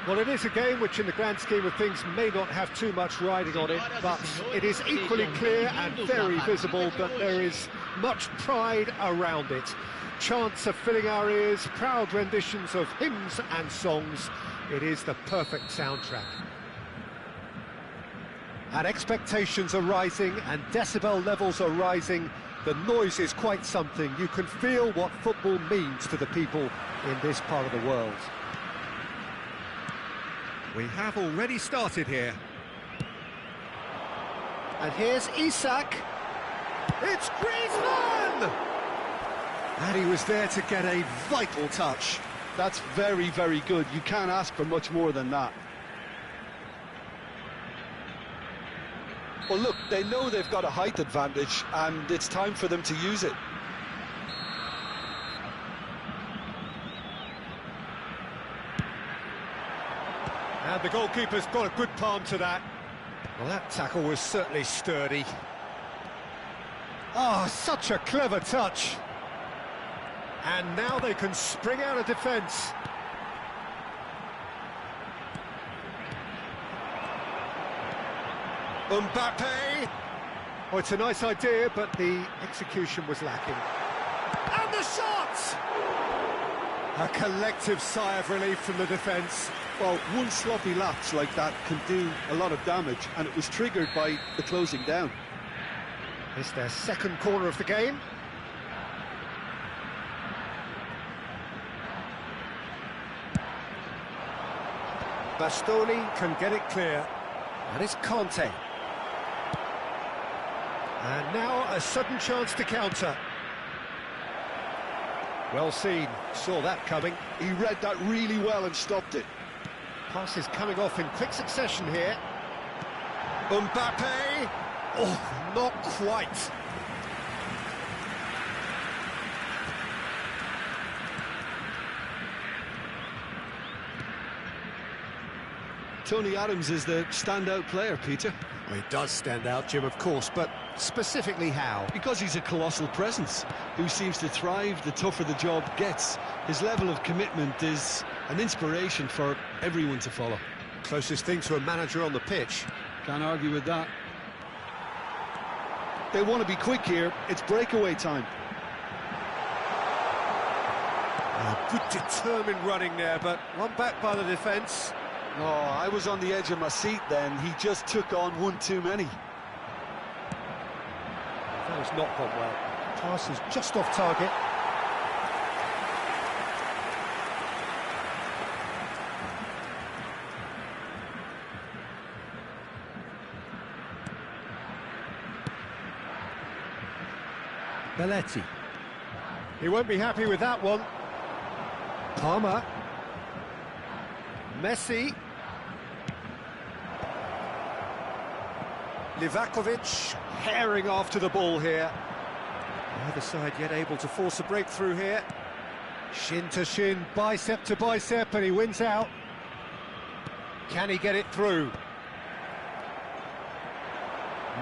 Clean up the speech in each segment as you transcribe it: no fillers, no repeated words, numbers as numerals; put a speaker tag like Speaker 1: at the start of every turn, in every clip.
Speaker 1: Well, it is a game which in the grand scheme of things may not have too much riding on it, but it is equally clear and very visible that there is much pride around it. Chants are filling our ears, proud renditions of hymns and songs. It is the perfect soundtrack. And expectations are rising and decibel levels are rising. The noise is quite something. You can feel what football means to the people in this part of the world. We have already started here. And here's Isak. It's Griezmann! And he was there to get a vital touch.
Speaker 2: That's very, very good. You can't ask for much more than that. Well, look, they know they've got a height advantage, and it's time for them to use it.
Speaker 1: And the goalkeeper's got a good palm to that. Well, that tackle was certainly sturdy. Oh, such a clever touch. And now they can spring out of defence. Mbappe! Oh, it's a nice idea, but the execution was lacking. And the shot! A collective sigh of relief from the defence.
Speaker 2: Well, one sloppy lapse like that can do a lot of damage, and it was triggered by the closing down.
Speaker 1: It's their second corner of the game. Bastoni can get it clear. And it's Conte. And now a sudden chance to counter. Well seen, saw that coming.
Speaker 2: He read that really well and stopped it.
Speaker 1: Pass is coming off in quick succession here. Mbappe! Oh, not quite.
Speaker 2: Tony Adams is the standout player, Peter.
Speaker 1: Well, he does stand out, Jim, of course, but specifically how?
Speaker 2: Because he's a colossal presence who seems to thrive the tougher the job gets. His level of commitment is an inspiration for everyone to follow.
Speaker 1: Closest thing to a manager on the pitch.
Speaker 2: Can't argue with that. They want to be quick here. It's breakaway time.
Speaker 1: Good determined running there, but one back by the defence.
Speaker 2: Oh, I was on the edge of my seat then. He just took on one too many.
Speaker 1: That has not gone well. Pass is just off target. Belletti. He won't be happy with that one. Palmer. Messi. Livakovic herring after the ball here. Neither side yet able to force a breakthrough here. Shin to shin, bicep to bicep, and he wins out. Can he get it through?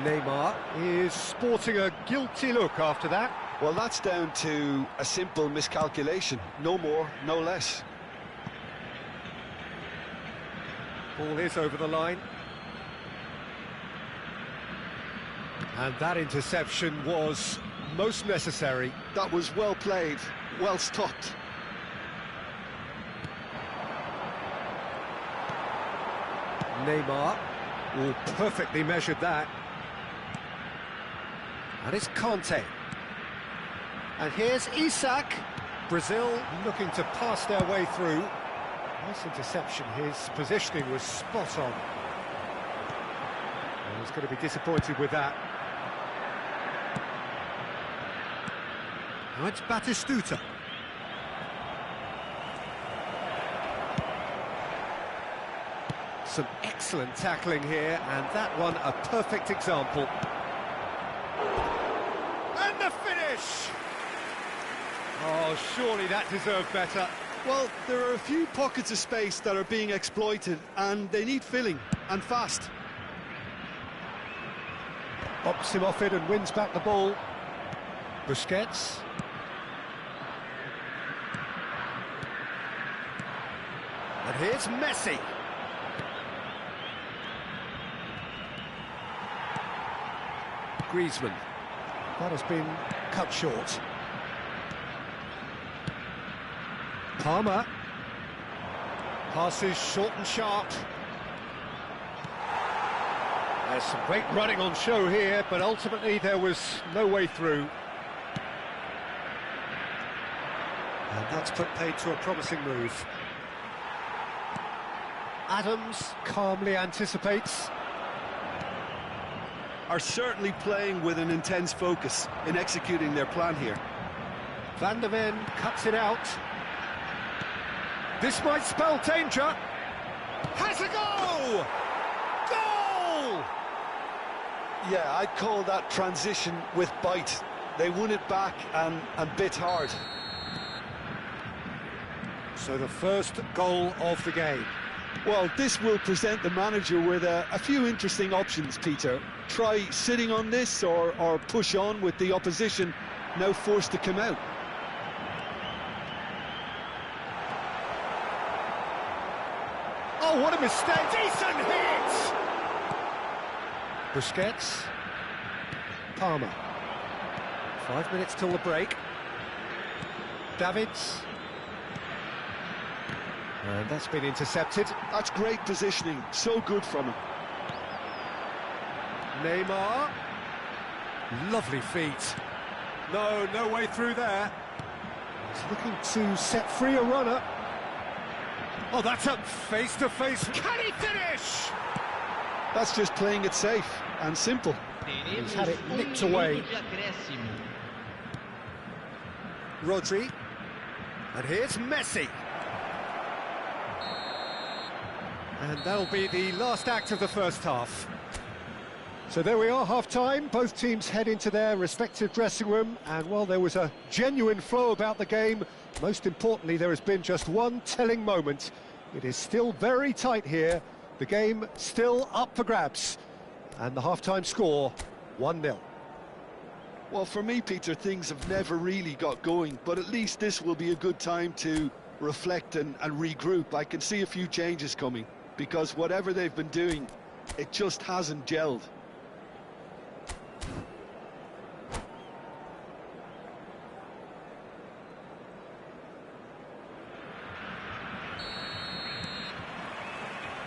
Speaker 1: Neymar is sporting a guilty look after that.
Speaker 2: Well, that's down to a simple miscalculation. No more, no less.
Speaker 1: Ball is over the line. And that interception was most necessary.
Speaker 2: That was well played, well stopped.
Speaker 1: Neymar, oh, perfectly measured that. And it's Conte. And here's Isak. Brazil looking to pass their way through. Nice interception, his positioning was spot on. Well, he's going to be disappointed with that. Now it's Batistuta. Some excellent tackling here, and that one a perfect example. And the finish! Oh, surely that deserved better.
Speaker 2: Well, there are a few pockets of space that are being exploited, and they need filling, and fast.
Speaker 1: Bops him off it and wins back the ball. Busquets. And here's Messi. Griezmann. That has been cut short. Palmer. Passes short and sharp. There's some great running on show here, but ultimately there was no way through. And that's put paid to a promising move. Adams calmly anticipates.
Speaker 2: Are certainly playing with an intense focus in executing their plan here.
Speaker 1: Van der Ven cuts it out. This might spell danger. Has a goal! Goal!
Speaker 2: Yeah, I'd call that transition with bite. They won it back and bit hard.
Speaker 1: So the first goal of the game.
Speaker 2: Well, this will present the manager with a few interesting options, Peter. Try sitting on this or push on with the opposition now forced to come out.
Speaker 1: Oh, what a mistake! Decent hit! Busquets. Palmer. 5 minutes till the break. Davids. And that's been intercepted.
Speaker 2: That's great positioning, so good from him.
Speaker 1: Neymar. Lovely feet. No way through there. He's looking to set free a runner. Oh, that's up face to face. Can he finish?
Speaker 2: That's just playing it safe and simple.
Speaker 1: He's had it nicked away. Rodri. And here's Messi. And that'll be the last act of the first half. So there we are, half-time. Both teams head into their respective dressing room, and while there was a genuine flow about the game, most importantly, there has been just one telling moment. It is still very tight here. The game still up for grabs. And the half-time score, 1-0.
Speaker 2: Well, for me, Peter, things have never really got going, but at least this will be a good time to reflect and regroup. I can see a few changes coming, because whatever they've been doing, it just hasn't gelled.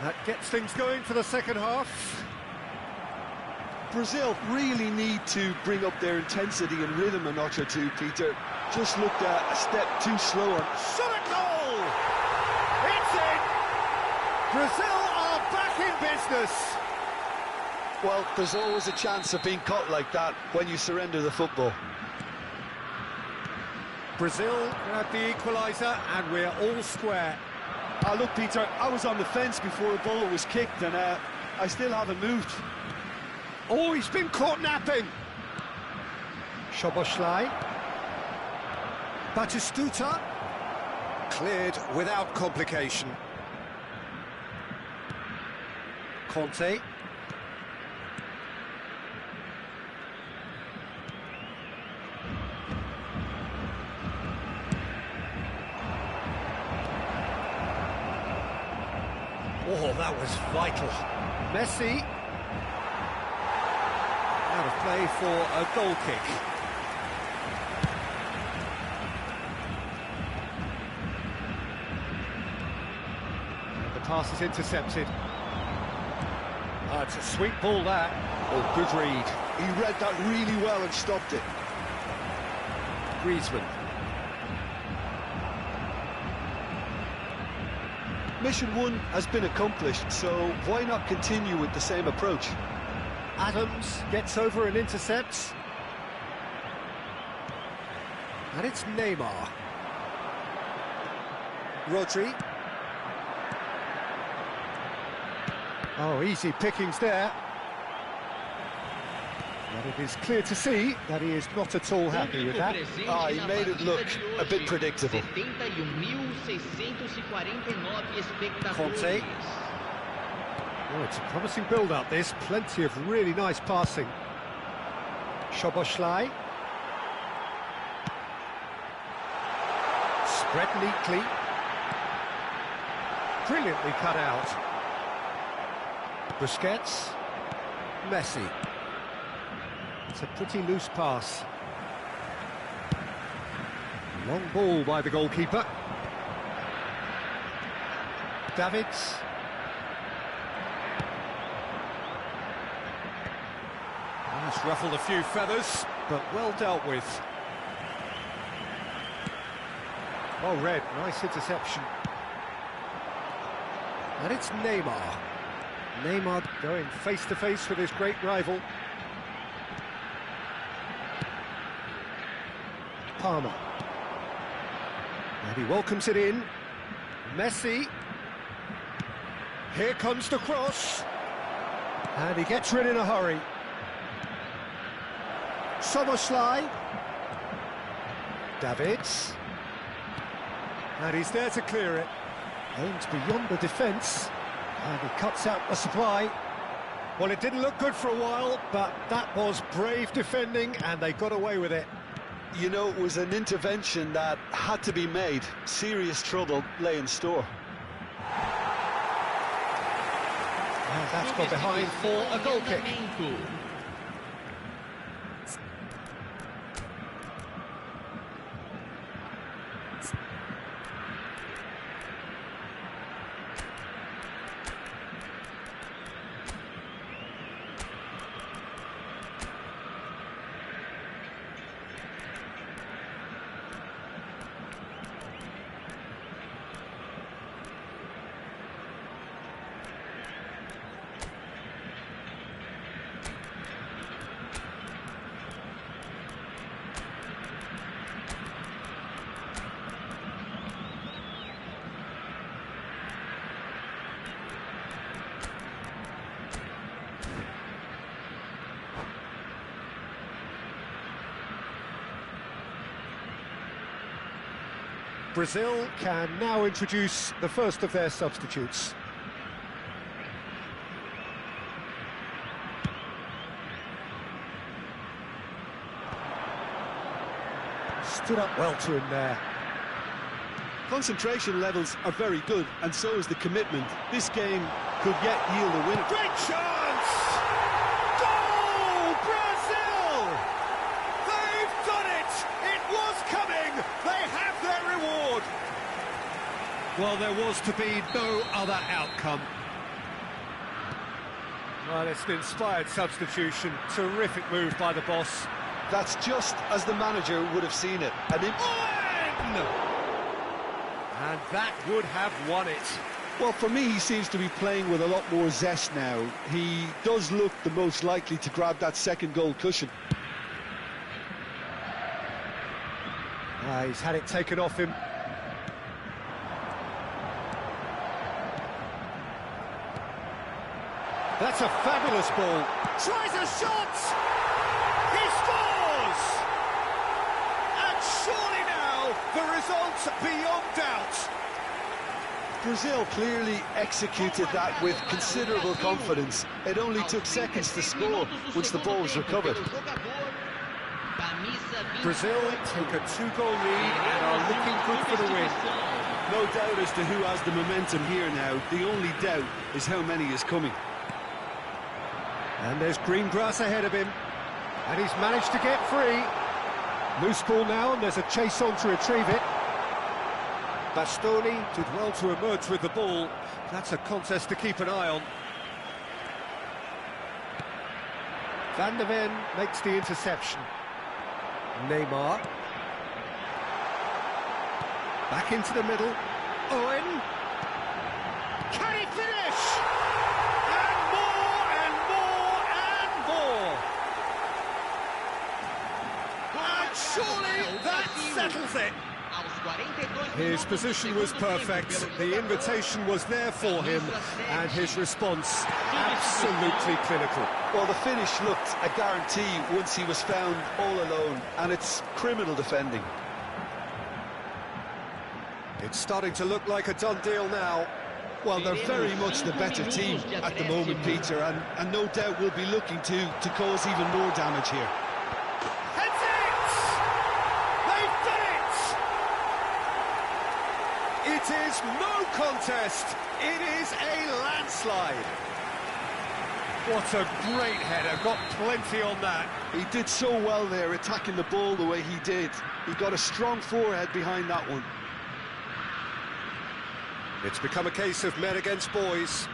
Speaker 1: That gets things going for the second half.
Speaker 2: Brazil really need to bring up their intensity and rhythm a notch or two, Peter. Just looked a step too slow.
Speaker 1: Shot a goal! It's in! Brazil are back in business!
Speaker 2: Well, there's always a chance of being caught like that when you surrender the football.
Speaker 1: Brazil grab the equaliser and we're all square.
Speaker 2: Look, Peter, I was on the fence before the ball was kicked and I still haven't moved.
Speaker 1: Oh, he's been caught napping! Szoboszlai. Batistuta. Cleared without complication. Conte. Oh, that was vital. Messi. Out of play for a goal kick. And the pass is intercepted. It's a sweet ball, that. Oh, good read.
Speaker 2: He read that really well and stopped it.
Speaker 1: Griezmann.
Speaker 2: Mission 1 has been accomplished, so why not continue with the same approach?
Speaker 1: Adams gets over and intercepts. And it's Neymar. Rodri. Oh, easy pickings there. But it is clear to see that he is not at all happy with that.
Speaker 2: He made it look a bit predictable.
Speaker 1: Conte. Oh, it's a promising build-up, this. Plenty of really nice passing. Szoboszlai. Spread neatly. Brilliantly cut out. Busquets. Messi. It's a pretty loose pass. Long ball by the goalkeeper. Davids. That's ruffled a few feathers, but well dealt with. Well read, nice interception. And it's Neymar. Neymar going face-to-face with his great rival. Palmer. And he welcomes it in. Messi. Here comes the cross. And he gets rid in a hurry. Soboslai. Davids. And he's there to clear it. Aims beyond the defence. And he cuts out the supply. Well, it didn't look good for a while, but that was brave defending, and they got away with it.
Speaker 2: You know, it was an intervention that had to be made. Serious trouble lay in store.
Speaker 1: And that's gone behind for a goal kick. Brazil can now introduce the first of their substitutes. Stood up well to him there.
Speaker 2: Concentration levels are very good, and so is the commitment. This game could yet yield a winner.
Speaker 1: Great chance! Goal! Brazil! They've done it! It was coming! They have their reward! Well, there was to be no other outcome. Well, it's an inspired substitution. Terrific move by the boss.
Speaker 2: That's just as the manager would have seen it.
Speaker 1: And that would have won it.
Speaker 2: Well, for me, he seems to be playing with a lot more zest now. He does look the most likely to grab that second goal cushion.
Speaker 1: He's had it taken off him. That's a fabulous ball. Tries a shot! He scores! And surely now, the result beyond doubt.
Speaker 2: Brazil clearly executed that with considerable confidence. It only took seconds to score once the ball was recovered.
Speaker 1: Brazil take a 2-goal lead and are looking good for the win.
Speaker 2: No doubt as to who has the momentum here now. The only doubt is how many is coming.
Speaker 1: And there's green grass ahead of him. And he's managed to get free. Loose ball now, and there's a chase on to retrieve it. Bastoni did well to emerge with the ball. That's a contest to keep an eye on. Van der Ven makes the interception. Neymar. Back into the middle. Owen. Can he finish? And more and more and more. And surely that settles it. His position was perfect, the invitation was there for him, and his response absolutely clinical.
Speaker 2: Well, the finish looked a guarantee once he was found all alone, and it's criminal defending.
Speaker 1: It's starting to look like a done deal now.
Speaker 2: Well, they're very much the better team at the moment, Peter, and no doubt will be looking to cause even more damage here.
Speaker 1: It is no contest, it is a landslide. What a great header, got plenty on that.
Speaker 2: He did so well there, attacking the ball the way he did. He got a strong forehead behind that one.
Speaker 1: It's become a case of men against boys.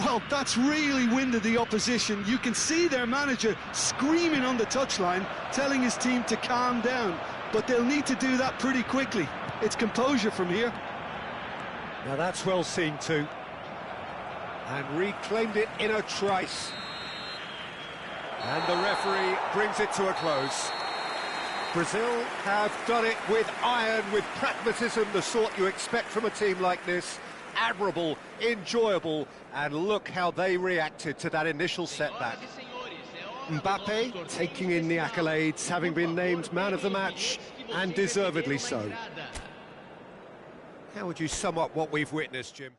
Speaker 2: Well, that's really winded the opposition. You can see their manager screaming on the touchline, telling his team to calm down. But they'll need to do that pretty quickly. It's composure from here.
Speaker 1: Now that's well seen too. And reclaimed it in a trice. And the referee brings it to a close. Brazil have done it with iron, with pragmatism, the sort you expect from a team like this. Admirable, enjoyable, and look how they reacted to that initial setback. Mbappe taking in the accolades, having been named man of the match, and deservedly so. How would you sum up what we've witnessed, Jim?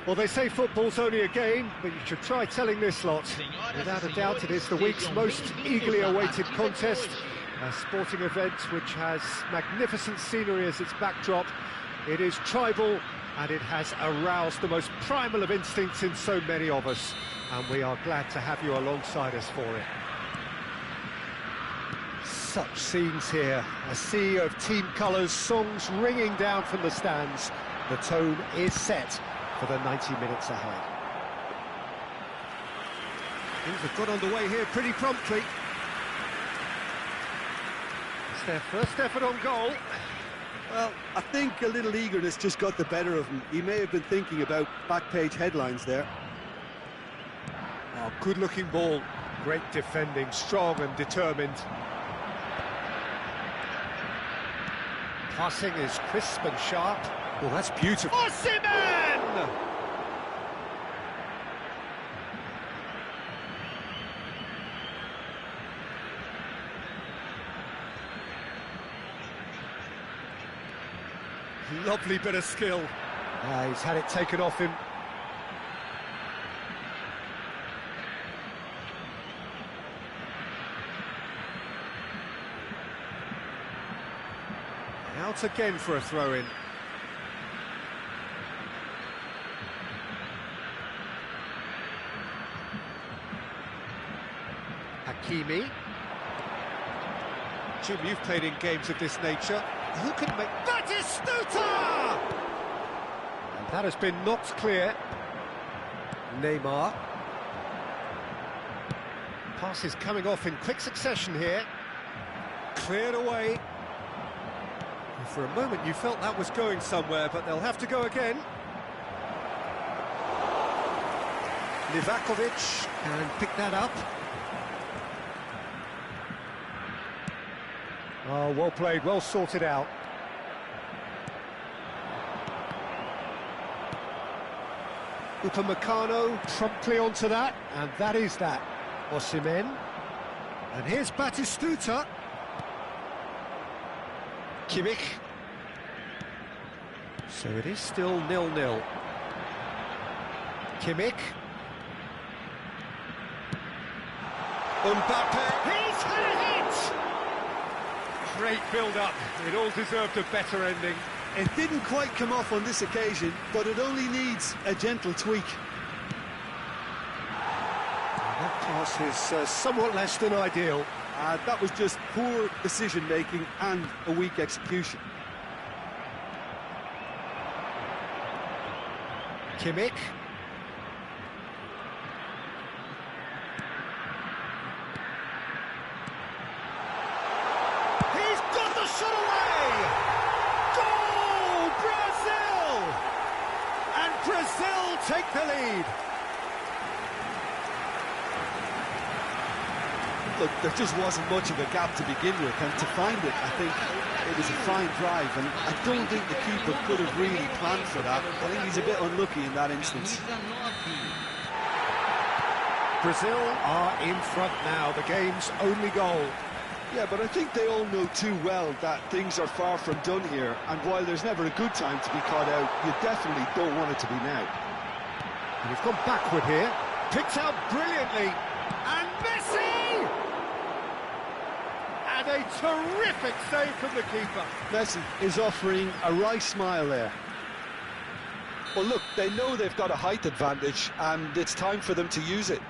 Speaker 1: Well, they say football's only a game, but you should try telling this lot. Without a doubt, it is the week's most eagerly awaited contest, a sporting event which has magnificent scenery as its backdrop. It is tribal, and it has aroused the most primal of instincts in so many of us, and we are glad to have you alongside us for it. Such scenes here, a sea of team colours, songs ringing down from the stands. The tone is set for the 90 minutes ahead. Things have got underway here pretty promptly. It's their first effort on goal.
Speaker 2: Well, I think a little eagerness just got the better of him. He may have been thinking about back-page headlines there.
Speaker 1: Oh, good-looking ball. Great defending, strong and determined. Passing is crisp and sharp. Oh, that's beautiful. Osimhen! Lovely bit of skill. He's had it taken off him. Out again for a throw-in. Hakimi. Jim, you've played in games of this nature. Who can make... Batistuta! And that has been knocked clear. Neymar. Pass is coming off in quick succession here. Cleared away. And for a moment you felt that was going somewhere, but they'll have to go again. Livakovic can pick that up. Oh, well played, well sorted out. Upamecano promptly onto that, and that is that. Osimhen. And here's Batistuta. Kimmich. So it is still 0-0. Kimmich. Mbappe. He's had a hit! Great build-up. It all deserved a better ending.
Speaker 2: It didn't quite come off on this occasion, but it only needs a gentle tweak.
Speaker 1: That pass is somewhat less than ideal.
Speaker 2: That was just poor decision-making and a weak execution.
Speaker 1: Kimmich. He's got the shot away! Goal! Brazil! And Brazil take the lead.
Speaker 2: Look, there just wasn't much of a gap to begin with, and to find it, I think it was a fine drive, and I don't think the keeper could have really planned for that. I think he's a bit unlucky in that instance.
Speaker 1: Brazil are in front now, the game's only goal.
Speaker 2: Yeah, but I think they all know too well that things are far from done here, and while there's never a good time to be caught out, you definitely don't want it to be now.
Speaker 1: And he's gone backward here, picked out brilliantly, and Messi! And a terrific save from the keeper.
Speaker 2: Messi is offering a wry smile there. Well, look, they know they've got a height advantage, and it's time for them to use it.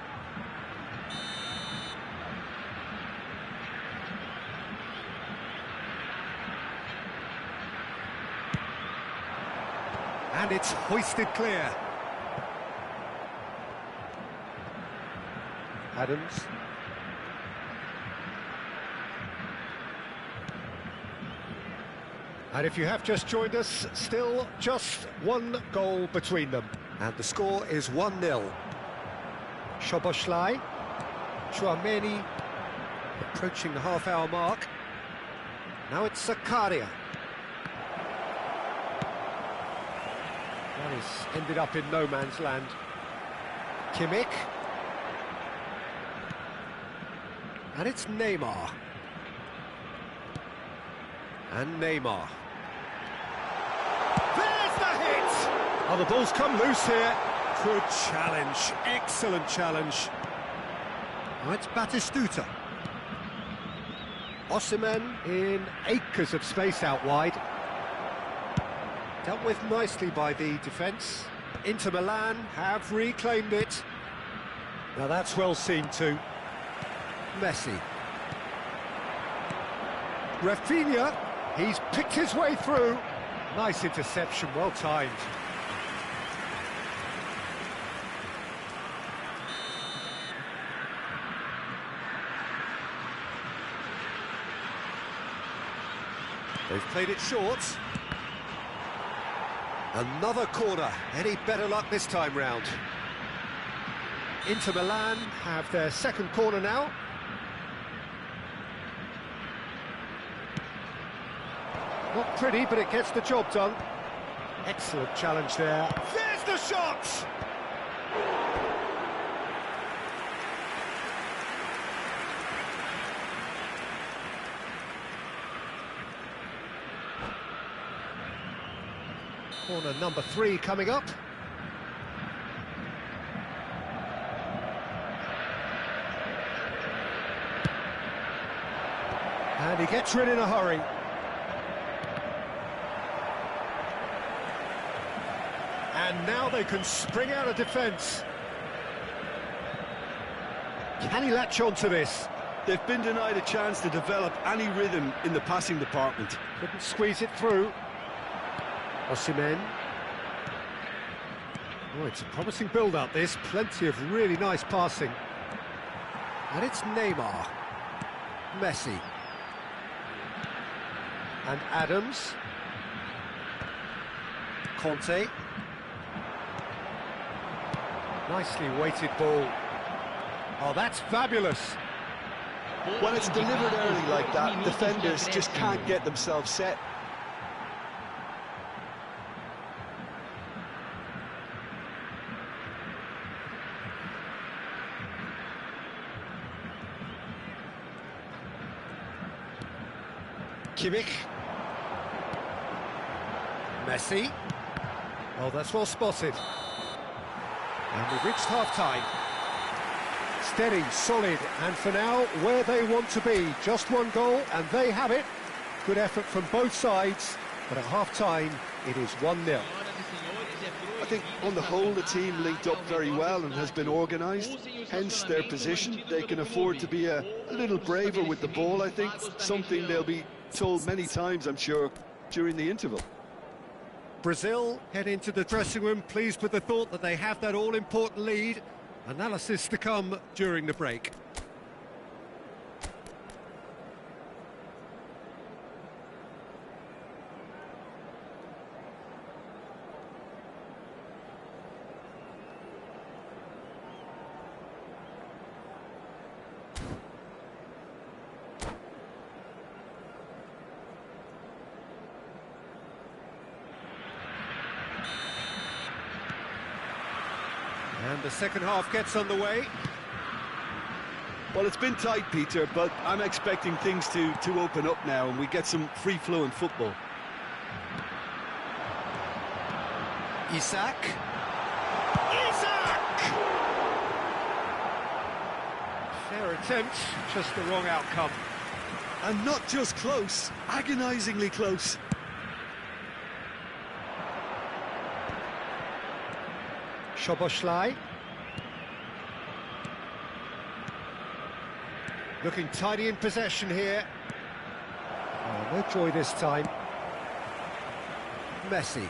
Speaker 1: And it's hoisted clear. Adams. And if you have just joined us, still just one goal between them. And the score is 1-0. Szoboszlai. Chouameni approaching the half-hour mark. Now it's Zakaria. That has ended up in no man's land. Kimmich. And it's Neymar. And Neymar. There's the hit! Oh, the ball's come loose here. Good challenge, excellent challenge. Now it's Batistuta. Osimhen in acres of space out wide. Dealt with nicely by the defence. Inter Milan have reclaimed it. Now that's well seen too. Messi. Rafinha, he's picked his way through. Nice interception, well timed. They've played it short. Another corner. Any better luck this time round? Inter Milan have their second corner now. Not pretty, but it gets the job done. Excellent challenge there. There's the shot! Corner number 3 coming up. And he gets rid in a hurry. And now they can spring out of defence. Can he latch on to this?
Speaker 2: They've been denied a chance to develop any rhythm in the passing department.
Speaker 1: Couldn't squeeze it through. Osimhen. Oh, it's a promising build-up, this. Plenty of really nice passing. And it's Neymar. Messi. And Adams. Conte. Nicely weighted ball. Oh, that's fabulous.
Speaker 2: When it's delivered early like that, defenders just can't get themselves set.
Speaker 1: Kimmich. Messi. Oh, that's well spotted. And we've reached half-time. Steady, solid, and for now, where they want to be. Just one goal, and they have it. Good effort from both sides, but at half-time, it is 1-0.
Speaker 2: I think, on the whole, the team linked up very well and has been organised, hence their position. They can afford to be a little braver with the ball, I think, something they'll be told many times, I'm sure, during the interval.
Speaker 1: Brazil head into the dressing room pleased with the thought that they have that all-important lead. Analysis to come during the break. And the second half gets underway.
Speaker 2: Well, it's been tight, Peter, but I'm expecting things to open up now and we get some free-flowing football.
Speaker 1: Isak. Fair attempt, just the wrong outcome.
Speaker 2: And not just close, agonisingly close.
Speaker 1: Szoboszlai. Looking tidy in possession here. Oh, no joy this time. Messi.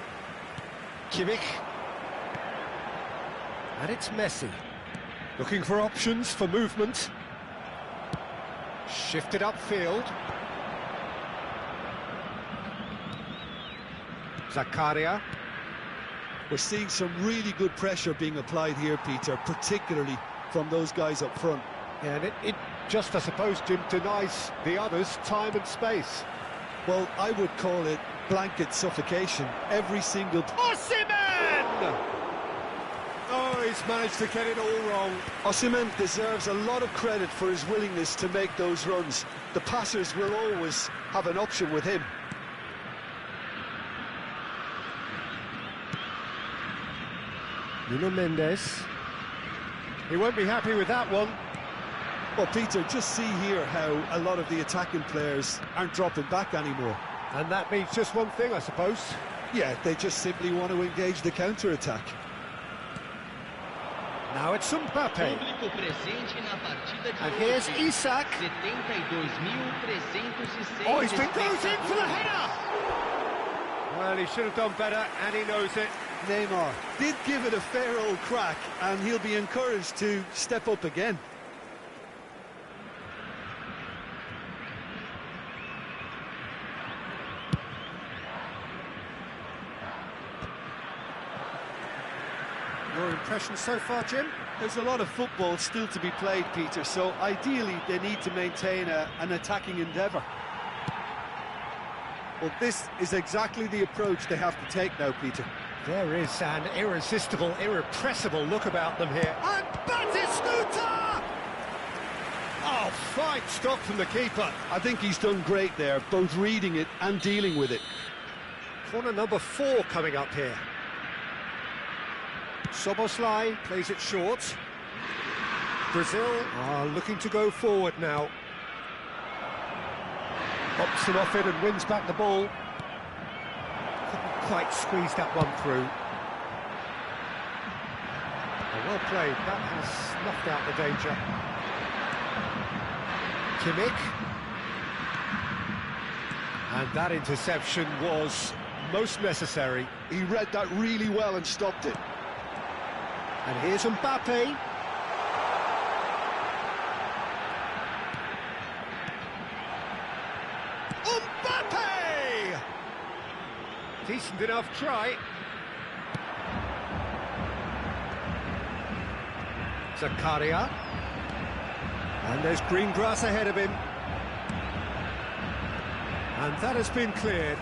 Speaker 1: Kimmich. And it's Messi. Looking for options for movement. Shifted upfield. Zakaria.
Speaker 2: We're seeing some really good pressure being applied here, Peter, particularly from those guys up front.
Speaker 1: Yeah, and it just, I suppose, Jim, denies the others time and space.
Speaker 2: Well, I would call it blanket suffocation. Every single...
Speaker 1: Osimhen! Oh, he's managed to get it all wrong.
Speaker 2: Osimhen deserves a lot of credit for his willingness to make those runs. The passers will always have an option with him.
Speaker 1: Nuno Mendes. He won't be happy with that one.
Speaker 2: Well, Peter, just see here how a lot of the attacking players aren't dropping back anymore.
Speaker 1: And that means just one thing, I suppose.
Speaker 2: Yeah, they just simply want to engage the counter-attack.
Speaker 1: Now it's Mbappe. And here's Isak. Oh, he's been goes in for the header! Well, he should have done better, and he knows it.
Speaker 2: Neymar did give it a fair old crack, and he'll be encouraged to step up again.
Speaker 1: Your impression so far, Jim?
Speaker 2: There's a lot of football still to be played, Peter, so ideally they need to maintain an attacking endeavour. Well, this is exactly the approach they have to take now, Peter.
Speaker 1: There is an irresistible, irrepressible look about them here. And Batistuta! Oh, fine stop from the keeper.
Speaker 2: I think he's done great there, both reading it and dealing with it.
Speaker 1: Corner number 4 coming up here. Szoboszlai plays it short. Brazil are looking to go forward now. Pops him off it and wins back the ball. Couldn't quite squeeze that one through. Well played, that has snuffed out the danger. Kimmich. And that interception was most necessary.
Speaker 2: He read that really well and stopped it.
Speaker 1: And here's Mbappe. Mbappe! Decent enough try. Zakaria. And there's green grass ahead of him. And that has been cleared.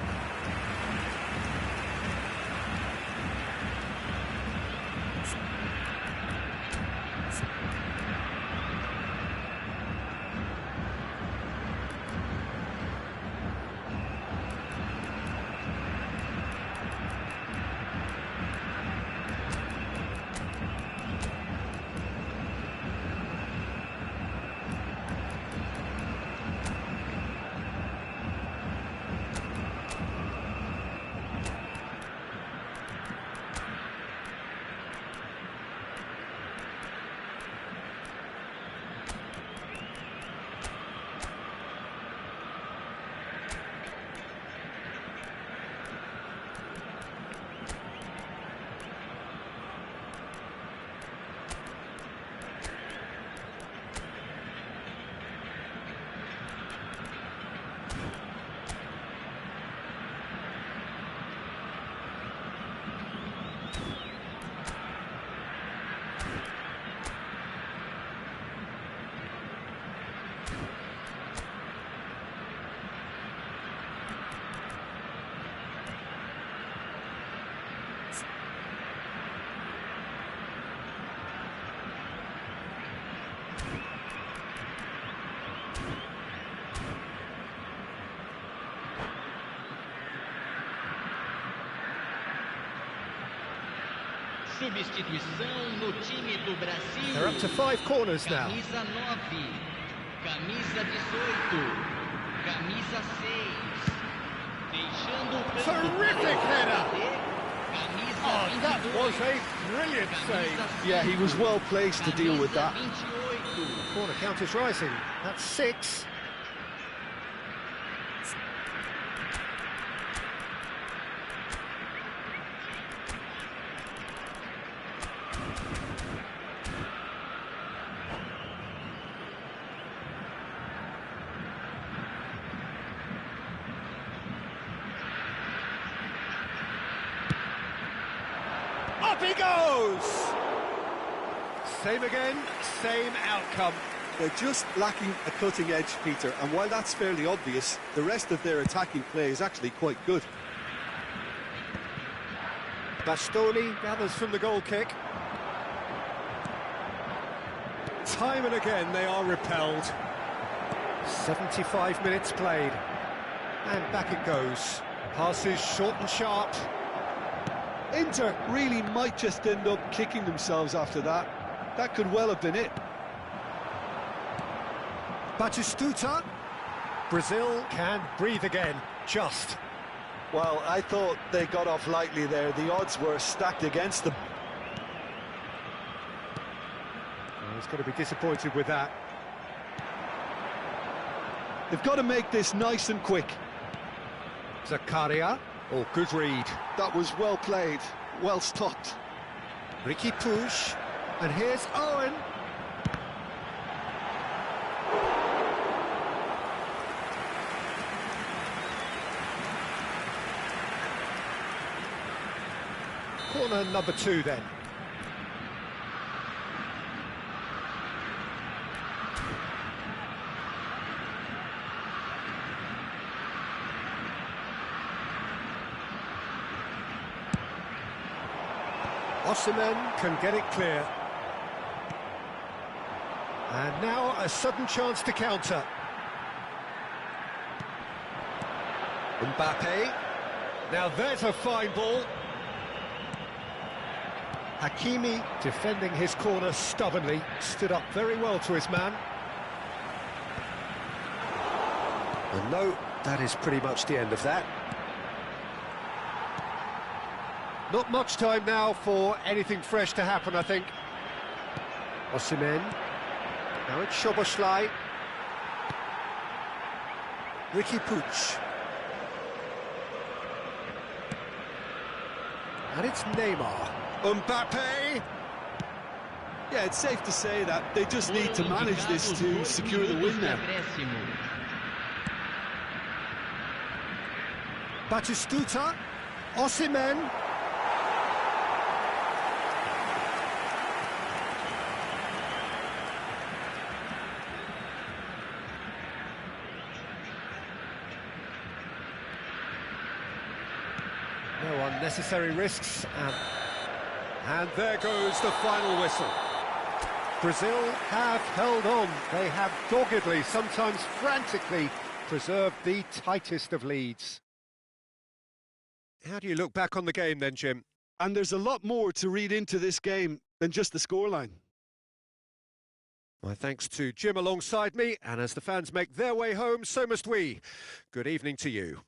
Speaker 3: Substituição no time do Brasil.
Speaker 1: They're up to 5 corners now.
Speaker 3: Camisa 9, camisa 18, camisa 6. Deixando o campo.
Speaker 1: Terrific header!
Speaker 3: Camisa
Speaker 1: Oh,
Speaker 3: 22,
Speaker 1: that was a brilliant save.
Speaker 2: Yeah, he was well placed to deal with that.
Speaker 3: Camisa 28.
Speaker 1: Corner count is rising. That's 6. Up he goes! Same again, same outcome.
Speaker 4: They're just lacking a cutting edge, Peter, and while that's fairly obvious, the rest of their attacking play is actually quite good.
Speaker 1: Bastoni gathers from the goal kick. Time and again they are repelled. 75 minutes played. And back it goes. Passes short and sharp.
Speaker 2: Inter really might just end up kicking themselves after that. That could well have been it.
Speaker 1: Batistuta. Brazil can breathe again. Just.
Speaker 2: Well, I thought they got off lightly there. The odds were stacked against them.
Speaker 1: Oh, he's going to be disappointed with that.
Speaker 2: They've got to make this nice and quick.
Speaker 1: Zakaria. Oh, good read.
Speaker 2: That was well played, well stopped.
Speaker 1: Ricky Puig. And here's Owen. Corner number 2 then. Osimhen can get it clear. And now a sudden chance to counter. Mbappe. Now there's a fine ball. Hakimi defending his corner stubbornly. Stood up very well to his man. And no, that is pretty much the end of that. Not much time now for anything fresh to happen, I think. Osimhen. Now it's Szoboszlai. Ricky Puig. And it's Neymar. Mbappe.
Speaker 4: Yeah, it's safe to say that they just need to manage this to secure the win now.
Speaker 1: Batistuta. Osimhen. No unnecessary risks, and there goes the final whistle. Brazil have held on. They have doggedly, sometimes frantically, preserved the tightest of leads. How do you look back on the game then, Jim?
Speaker 2: And there's a lot more to read into this game than just the scoreline.
Speaker 1: My thanks to Jim alongside me, and as the fans make their way home, so must we. Good evening to you.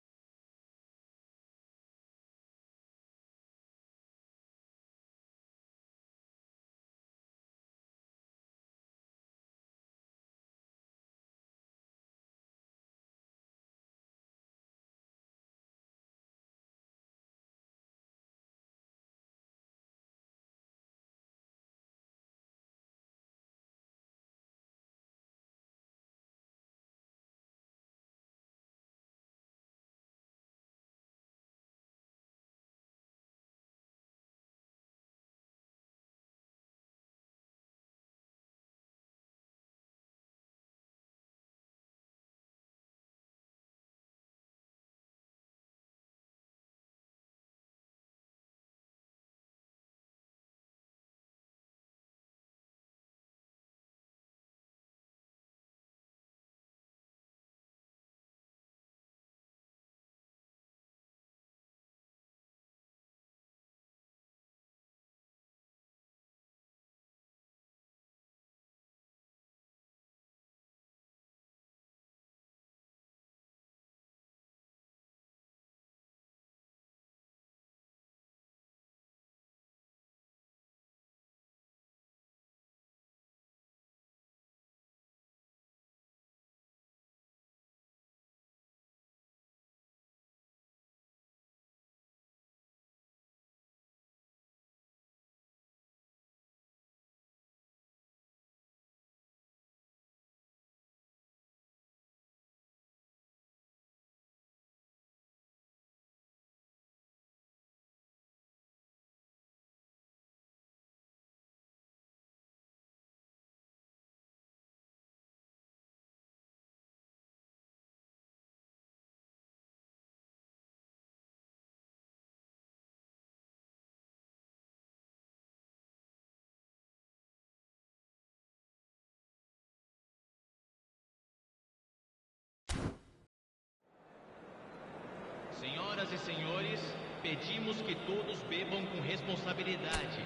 Speaker 3: Senhoras e senhores, pedimos que todos bebam com responsabilidade.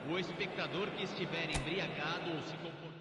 Speaker 3: O espectador que estiver embriagado ou se comportar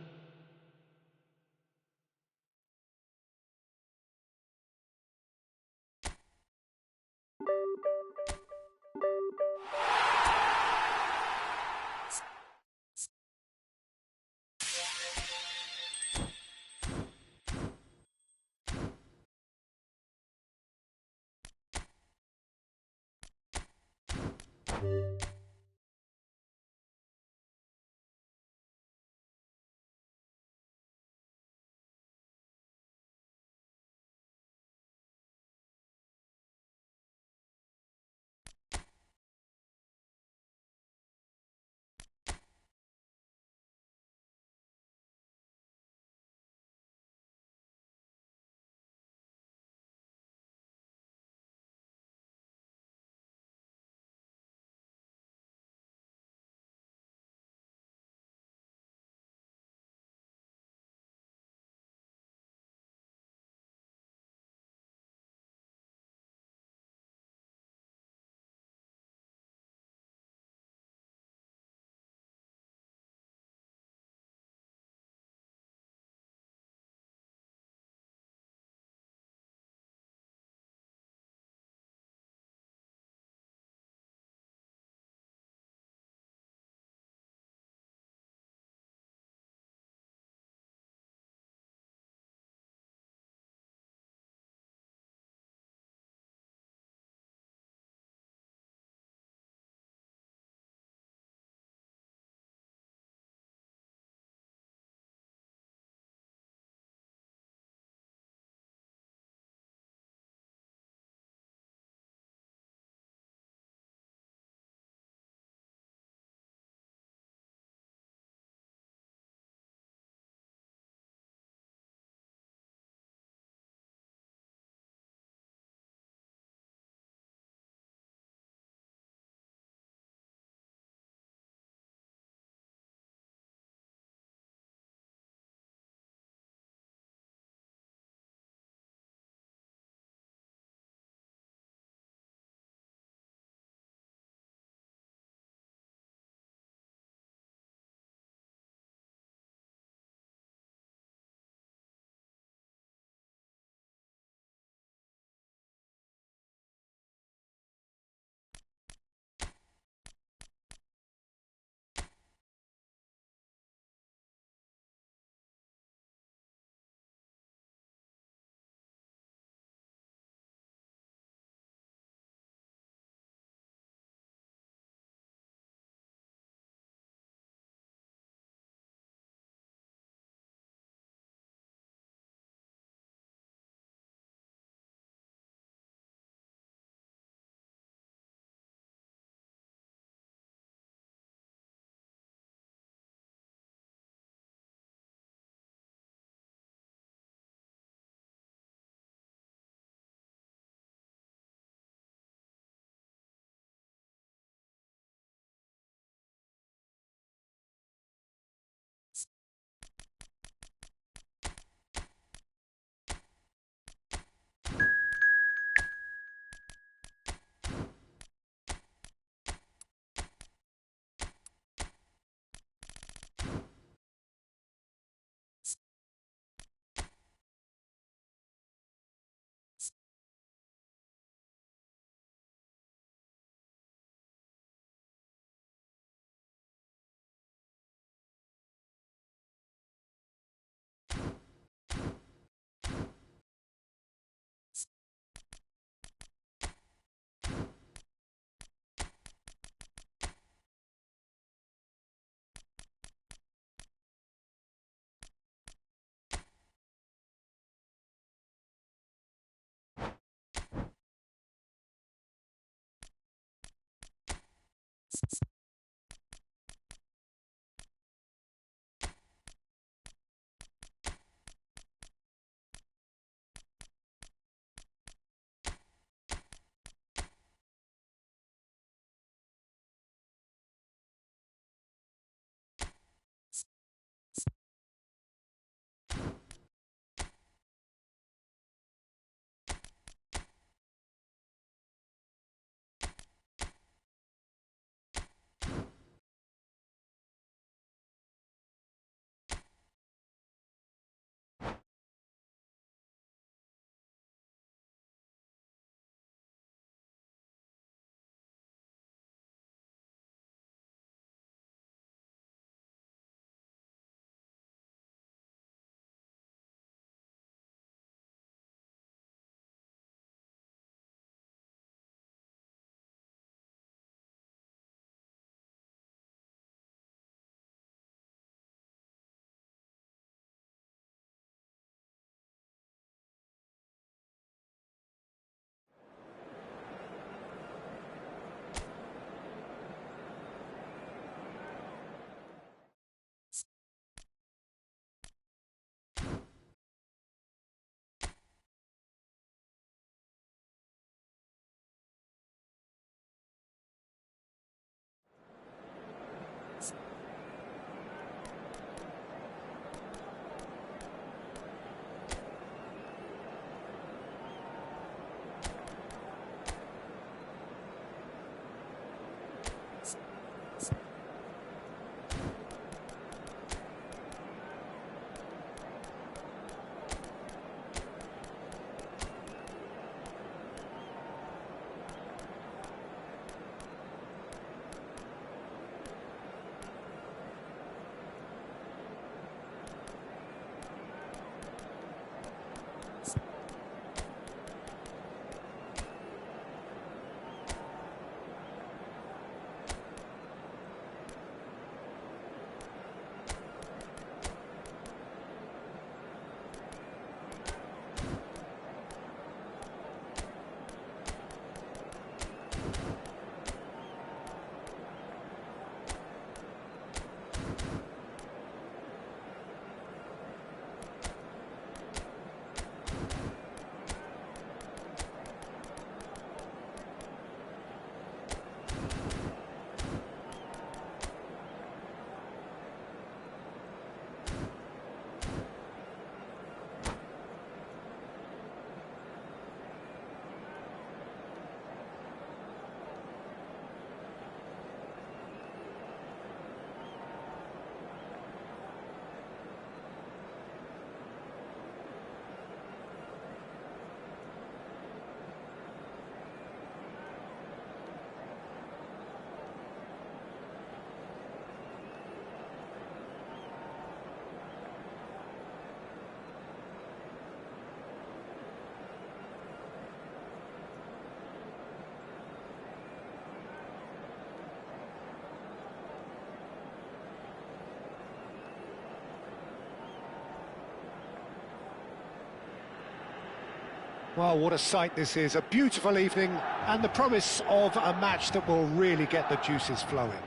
Speaker 1: Well, what a sight this is. A beautiful evening and the promise of a match that will really get the juices flowing.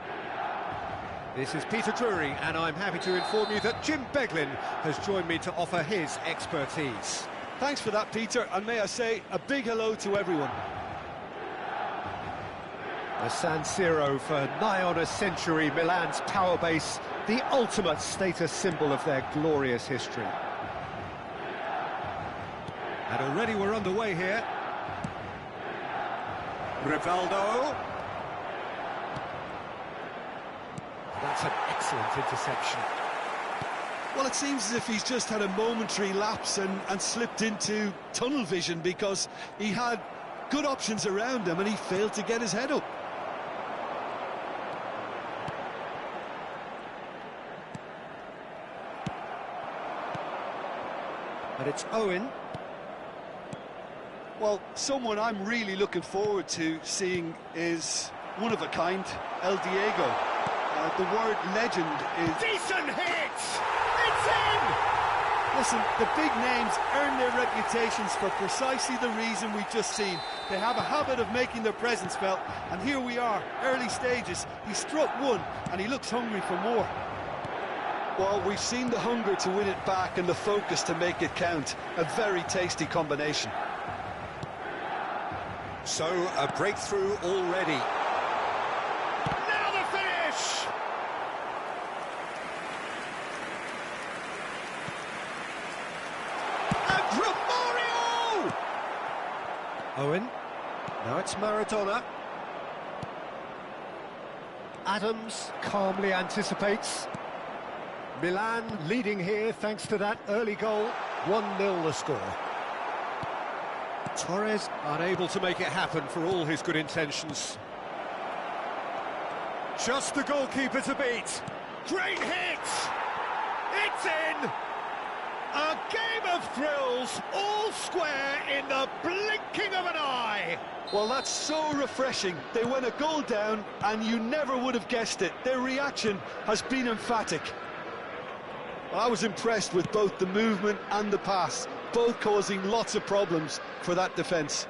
Speaker 1: This is Peter Drury, and I'm happy to inform you that Jim Beglin has joined me to offer his expertise.
Speaker 2: Thanks for that, Peter, and may I say a big hello to everyone.
Speaker 1: The San Siro for nigh on a century, Milan's power base, the ultimate status symbol of their glorious history. And already we're underway here. Rivaldo. That's an excellent interception.
Speaker 2: Well, it seems as if he's just had a momentary lapse and slipped into tunnel vision, because he had good options around him and he failed to get his head up.
Speaker 1: But it's Owen.
Speaker 2: Well, someone I'm really looking forward to seeing is one of a kind, El Diego. The word legend is...
Speaker 1: Decent hit! It's in!
Speaker 4: Listen, the big names earn their reputations for precisely the reason we've just seen. They have a habit of making their presence felt, and here we are, early stages. He struck one, and he looks hungry for more.
Speaker 2: Well, we've seen the hunger to win it back and the focus to make it count. A very tasty combination.
Speaker 1: So, a breakthrough already. Now the finish! And Romario! Owen. Now it's Maradona. Adams calmly anticipates. Milan leading here thanks to that early goal. 1-0 the score. Torres unable to make it happen for all his good intentions. Just the goalkeeper to beat. Great hit! It's in! A game of thrills, all square in the blinking of an eye.
Speaker 2: Well, that's so refreshing. They went a goal down and you never would have guessed it. Their reaction has been emphatic. Well, I was impressed with both the movement and the pass, both causing lots of problems for that defence.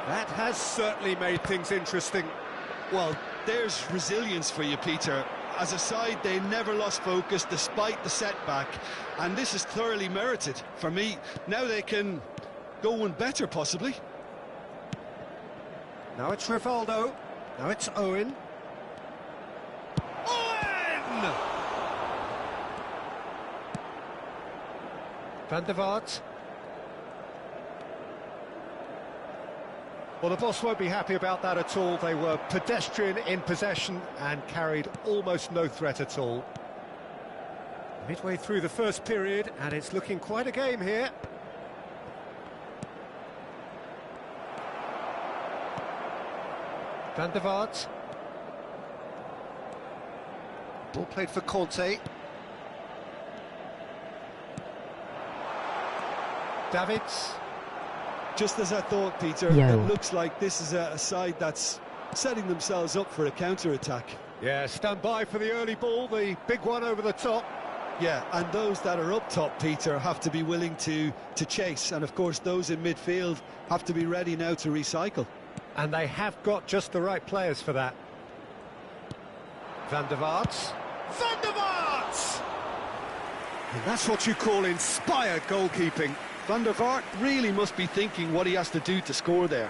Speaker 1: That has certainly made things interesting.
Speaker 2: Well, there's resilience for you, Peter. As a side, they never lost focus despite the setback, and this is thoroughly merited. For me, now they can go one better, possibly.
Speaker 1: Now it's Rivaldo. Now it's Owen. Owen! Van der Vaart. Well, the boss won't be happy about that at all. They were pedestrian in possession and carried almost no threat at all. Midway through the first period, and it's looking quite a game here. Van der Vaart. Ball played for Conte. Davids.
Speaker 2: Just as I thought, Peter, it looks like this is a side that's setting themselves up for a counter-attack.
Speaker 1: Yeah, stand by for the early ball, the big one over the top.
Speaker 2: Yeah, and those that are up top, Peter, have to be willing to chase. And, of course, those in midfield have to be ready now to recycle.
Speaker 1: And they have got just the right players for that. Van der Vaart. Van der Vaart! And that's what you call inspired goalkeeping.
Speaker 2: Van der Vaart really must be thinking what he has to do to score there.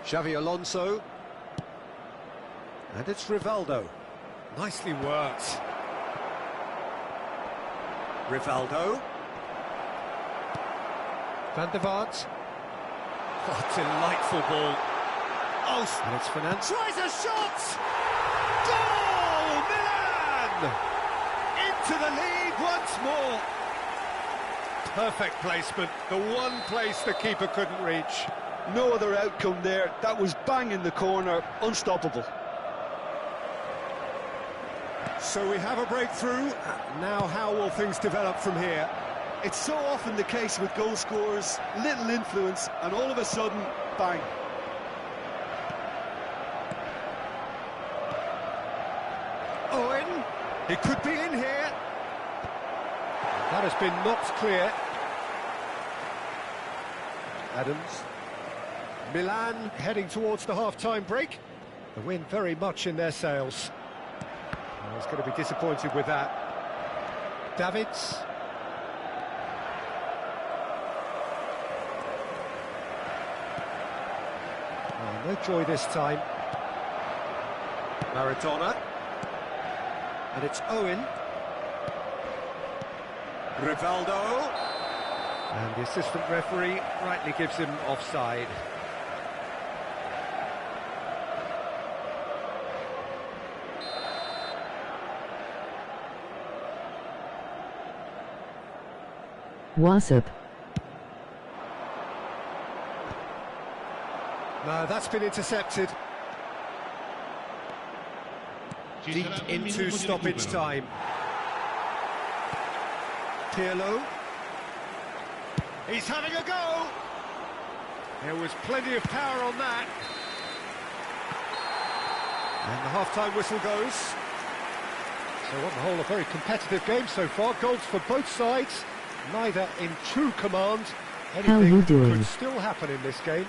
Speaker 1: Xavi Alonso. And it's Rivaldo. Nicely worked. Rivaldo. Van der Vaart. What a delightful ball. Oh, and it's Fernandes. Tries a shot! Goal! Milan! Into the lead once more. Perfect placement, the one place the keeper couldn't reach.
Speaker 2: No other outcome there. That was bang in the corner, unstoppable.
Speaker 1: So we have a breakthrough. Now how will things develop from here?
Speaker 2: It's so often the case with goal scorers, little influence, and all of a sudden, bang.
Speaker 1: Owen, it could be in here. That has been knocked clear. Adams. Milan heading towards the half-time break. The win very much in their sails. I was going to be disappointed with that. Davids. Oh, no joy this time. Maradona. And it's Owen. Rivaldo. And the assistant referee rightly gives him offside.
Speaker 5: Wasp.
Speaker 1: No, that's been intercepted. Deep into stoppage time. Pirlo. He's having a go. There was plenty of power on that. And the half-time whistle goes. So on the whole, a very competitive game so far. Goals for both sides, neither in true command.
Speaker 5: How you
Speaker 1: Anything
Speaker 5: doing?
Speaker 1: could still happen in this game.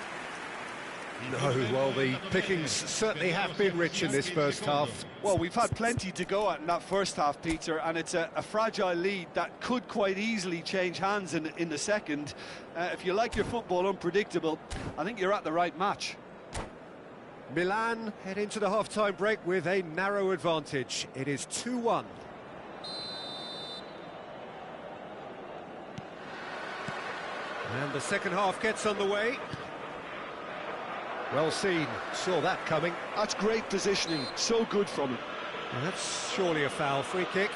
Speaker 1: No, well, the pickings certainly have been rich in this first half.
Speaker 4: Well, we've had plenty to go at in that first half, Peter, and it's a fragile lead that could quite easily change hands in the second. If you like your football unpredictable, I think you're at the right match.
Speaker 1: Milan head into the half-time break with a narrow advantage. It is 2-1. And the second half gets underway. Well seen, saw that coming.
Speaker 2: That's great positioning, so good from him.
Speaker 1: And that's surely a foul. Free kick.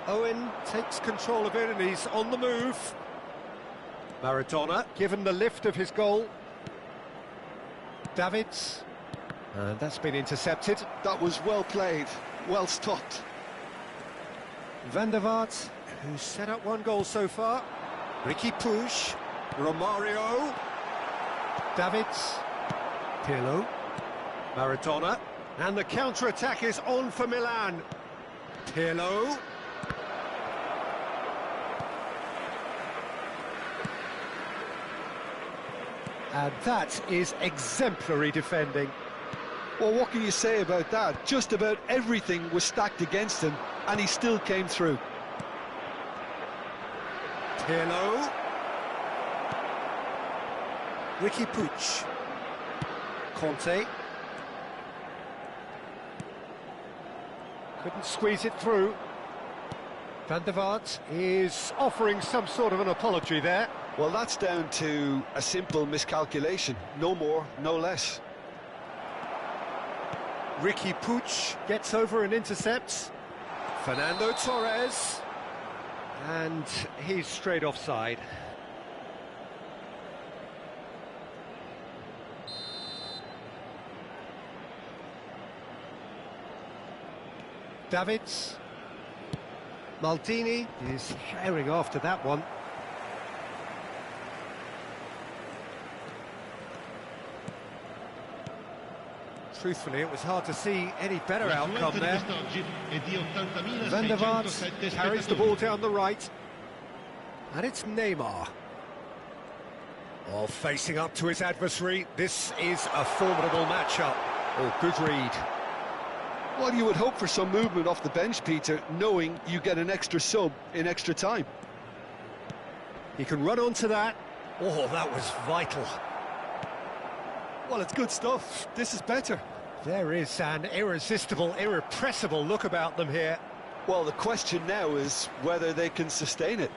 Speaker 1: Owen takes control of it and he's on the move. Maradona given the lift of his goal. Davids, and that's been intercepted.
Speaker 2: That was well played, well stopped.
Speaker 1: Van der Vaart, who's set up one goal so far. Ricky Puig, Romario, Davids, Pirlo, Maradona, and the counter-attack is on for Milan. Pirlo. And that is exemplary defending.
Speaker 2: Well, what can you say about that? Just about everything was stacked against him, and he still came through.
Speaker 1: Pirlo. Ricky Puig. Conte. Couldn't squeeze it through. Van der Vaart is offering some sort of an apology there.
Speaker 2: Well, that's down to a simple miscalculation. No more, no less.
Speaker 1: Ricky Puig gets over and intercepts. Fernando Torres. And he's straight offside. Davids. Maldini is herring after that one. Truthfully, it was hard to see any better outcome there. Van der Vaart carries the ball down the right. And it's Neymar. Oh, facing up to his adversary. This is a formidable matchup. Oh, good read.
Speaker 2: Well, you would hope for some movement off the bench, Peter, knowing you get an extra sub in extra time.
Speaker 1: He can run onto that. Oh, that was vital.
Speaker 4: Well, it's good stuff. This is better.
Speaker 1: There is an irresistible, irrepressible look about them here.
Speaker 2: Well, the question now is whether they can sustain it.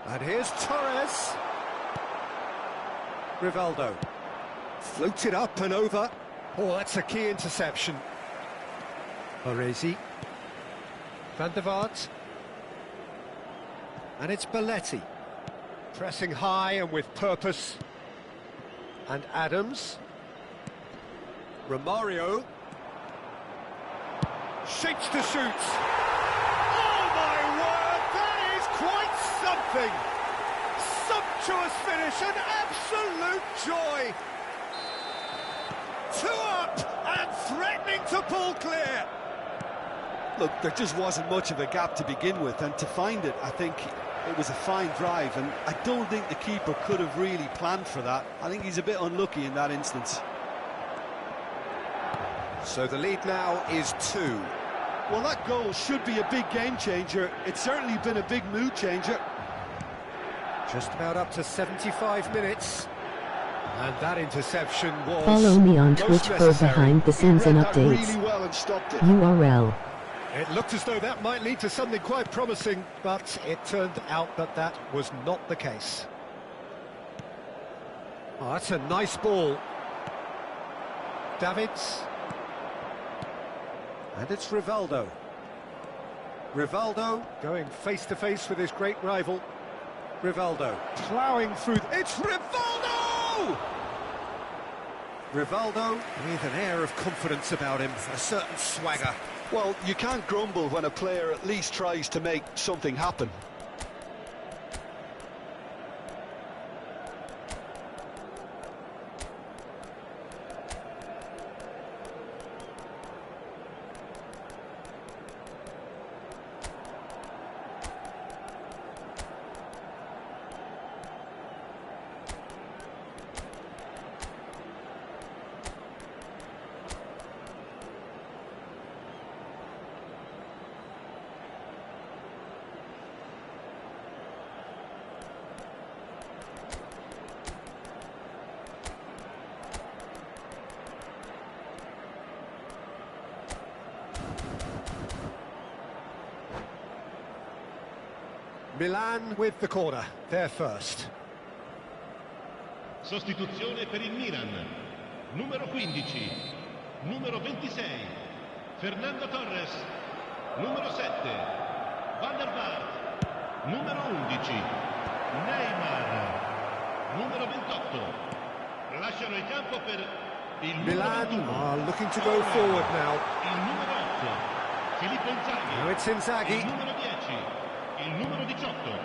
Speaker 1: And here's Torres. Rivaldo. Floated up and over. Oh, that's a key interception. Baresi. Van der Vaart. And it's Belletti. Pressing high and with purpose. And Adams. Romario. Shapes to shoot. Oh my word, that is quite something. Sumptuous finish, an absolute joy. 2 up and threatening to pull clear.
Speaker 2: Look, there just wasn't much of a gap to begin with, and to find it, I think it was a fine drive, and I don't think the keeper could have really planned for that. I think he's a bit unlucky in that instance.
Speaker 1: So the lead now is 2.
Speaker 4: Well, that goal should be a big game changer. It's certainly been a big mood changer.
Speaker 1: Just about up to 75 minutes. And that interception was...
Speaker 5: Follow me on Twitch for
Speaker 1: necessary.
Speaker 5: behind the scenes and updates.
Speaker 2: Really well and stopped it.
Speaker 5: URL.
Speaker 1: It looked as though that might lead to something quite promising, but it turned out that that was not the case. Oh, that's a nice ball. Davids. And it's Rivaldo. Rivaldo going face-to-face with his great rival. Rivaldo ploughing through... It's Rivaldo! Rivaldo with an air of confidence about him, a certain swagger.
Speaker 2: Well, you can't grumble when a player at least tries to make something happen.
Speaker 1: Milan with the corner, they're first.
Speaker 6: Sostituzione per il Milan. Numero 15, numero 26, Fernando Torres. Numero 7, Van der Vaart. Numero 11, Neymar. Numero 28. Lasciano il campo per il
Speaker 1: Milan
Speaker 6: numero 21.
Speaker 1: are looking to go forward now.
Speaker 6: Il numero 8, Filippo Inzaghi.
Speaker 1: Now it's Inzaghi.
Speaker 6: Il numero 10, il numero 18,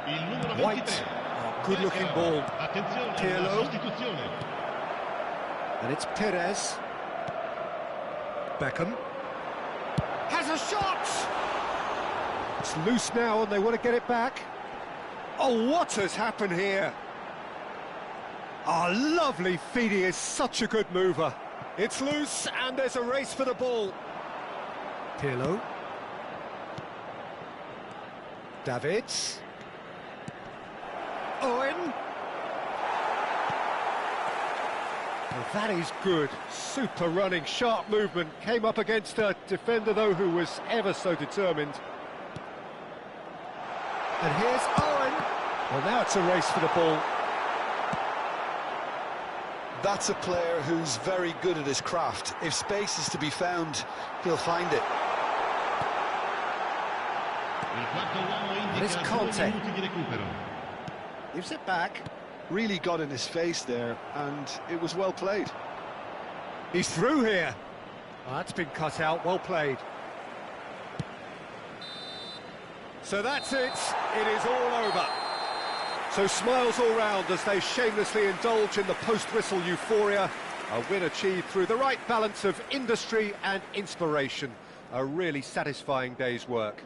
Speaker 6: il numero 23.
Speaker 1: White, good looking ball.
Speaker 6: Attenzione, la
Speaker 1: Pirlo.
Speaker 6: sostituzione.
Speaker 1: And it's Perez. Beckham. Has a shot! It's loose now and they want to get it back. Oh, what has happened here? Oh, lovely feed. He is such a good mover. It's loose and there's a race for the ball. Pirlo. Davids. Owen. Well, that is good. Super running, sharp movement. Came up against a defender, though, who was ever so determined. And here's Owen. Well, now it's a race for the ball.
Speaker 2: That's a player who's very good at his craft. If space is to be found, he'll find it.
Speaker 1: This Conte gives it back.
Speaker 2: Really got in his face there, and it was well played.
Speaker 1: He's through here. Oh, that's been cut out. Well played. So that's it. It is all over. So smiles all round as they shamelessly indulge in the post-whistle euphoria. A win achieved through the right balance of industry and inspiration. A really satisfying day's work.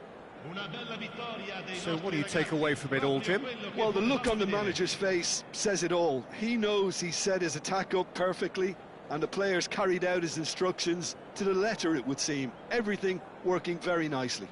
Speaker 1: So what do you take away from it all, Jim?
Speaker 2: Well, the look on the manager's face says it all. He knows he set his attack up perfectly, and the players carried out his instructions to the letter, it would seem. Everything working very nicely.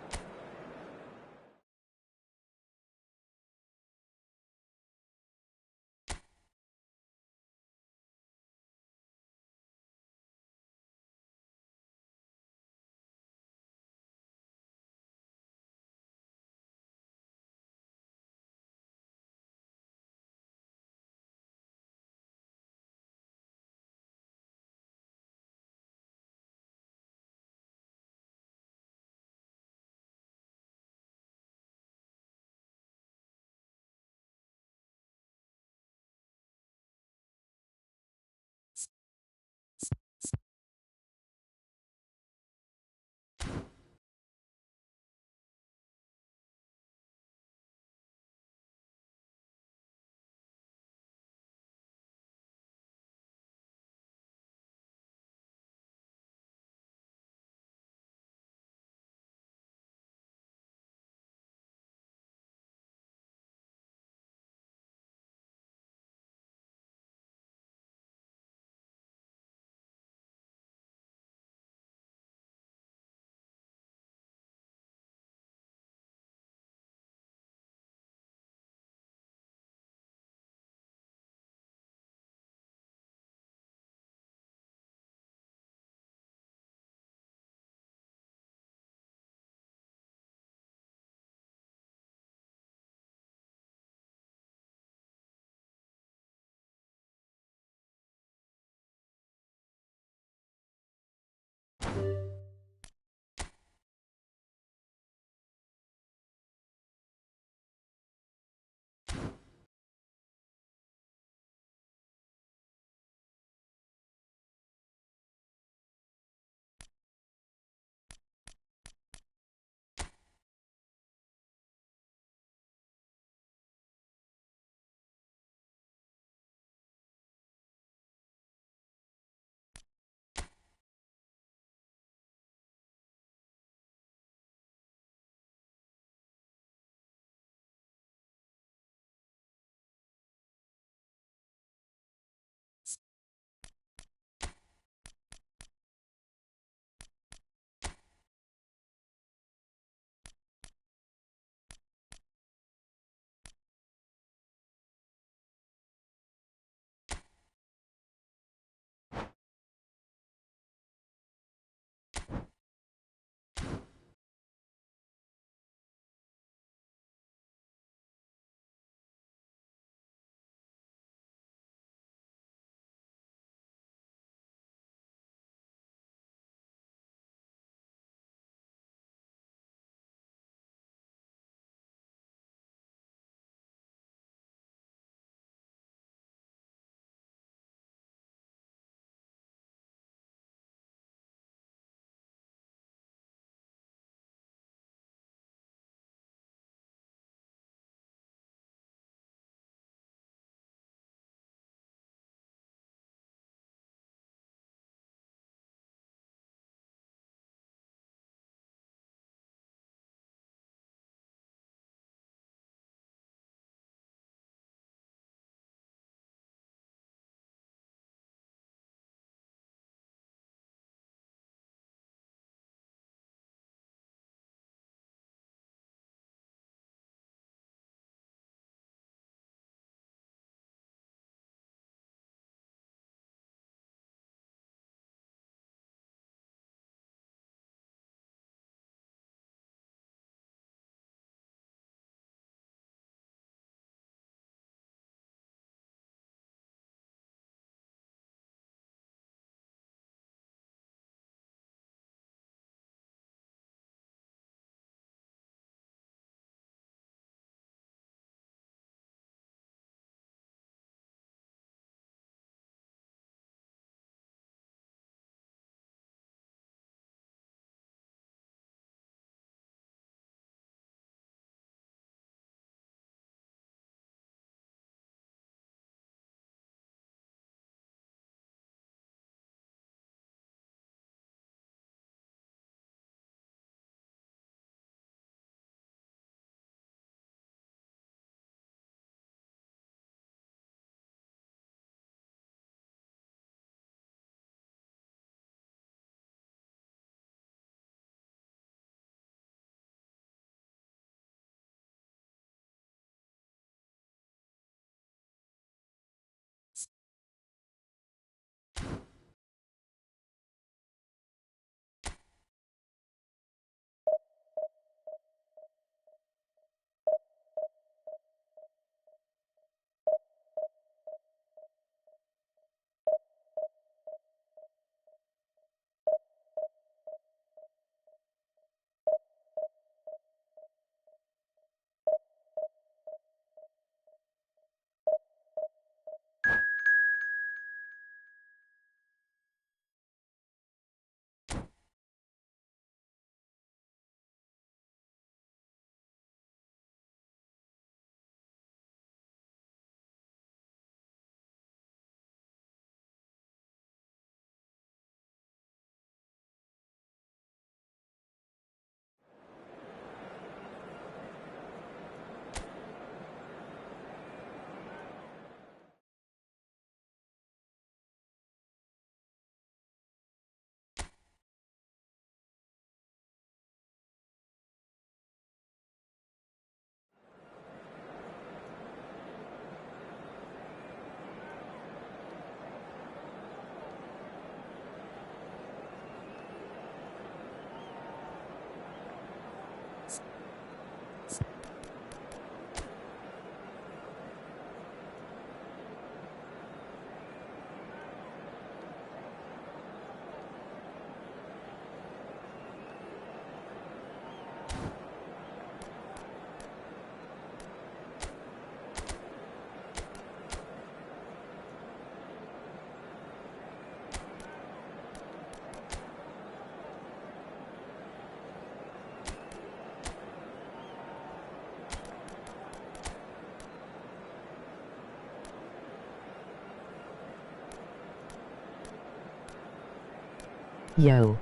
Speaker 5: Yo.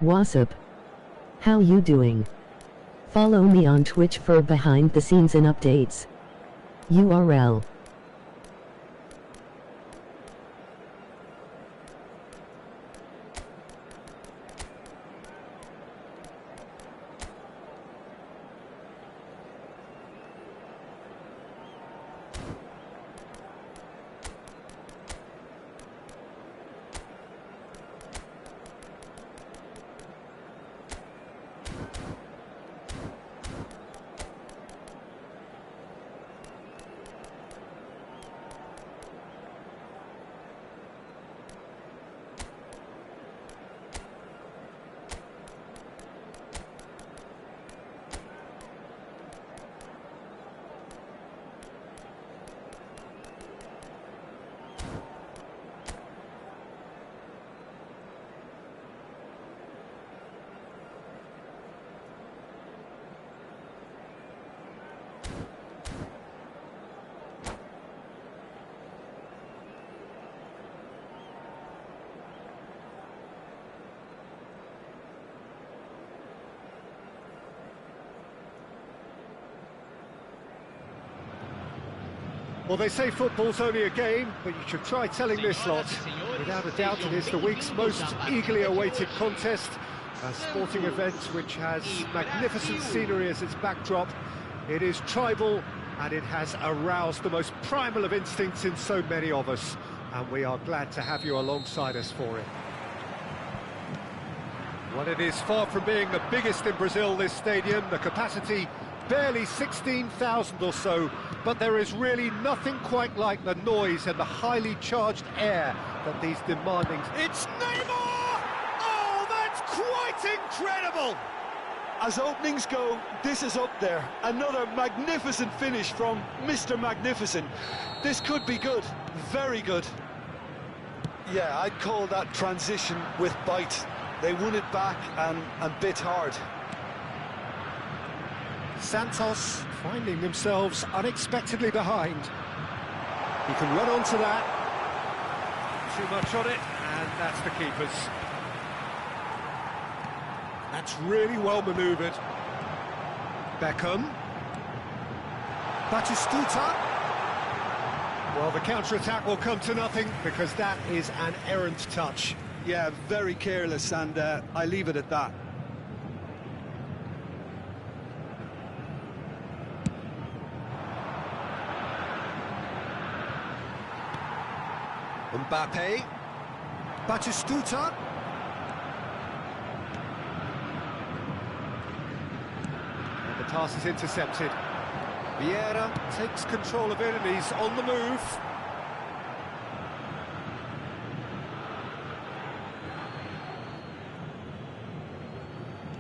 Speaker 5: What's up? How you doing? Follow me on Twitch for behind the scenes and updates. URL.
Speaker 1: Well, they say football's only a game, but you should try telling this lot. Without a doubt, it is the week's most eagerly awaited contest, a sporting event which has magnificent scenery as its backdrop. It is tribal, and it has aroused the most primal of instincts in so many of us, and we are glad to have you alongside us for it. Well, it is far from being the biggest in Brazil, this stadium. The capacity barely 16,000 or so, but there is really nothing quite like the noise and the highly charged air that these demanding...
Speaker 4: It's Neymar! Oh, that's quite incredible!
Speaker 2: As openings go, this is up there. Another magnificent finish from Mr. Magnificent. This could be good, very good. Yeah, I'd call that transition with bite. They won it back and bit hard.
Speaker 1: Santos finding themselves unexpectedly behind. He can run onto that. Too much on it, and that's the keeper's. That's really well manoeuvred. Beckham. Batistuta. Well, the counter-attack will come to nothing because that is an errant touch.
Speaker 2: Yeah, very careless, and I leave it at that.
Speaker 1: Mbappe, Batistuta. And the pass is intercepted. Vieira takes control of it and he's on the move.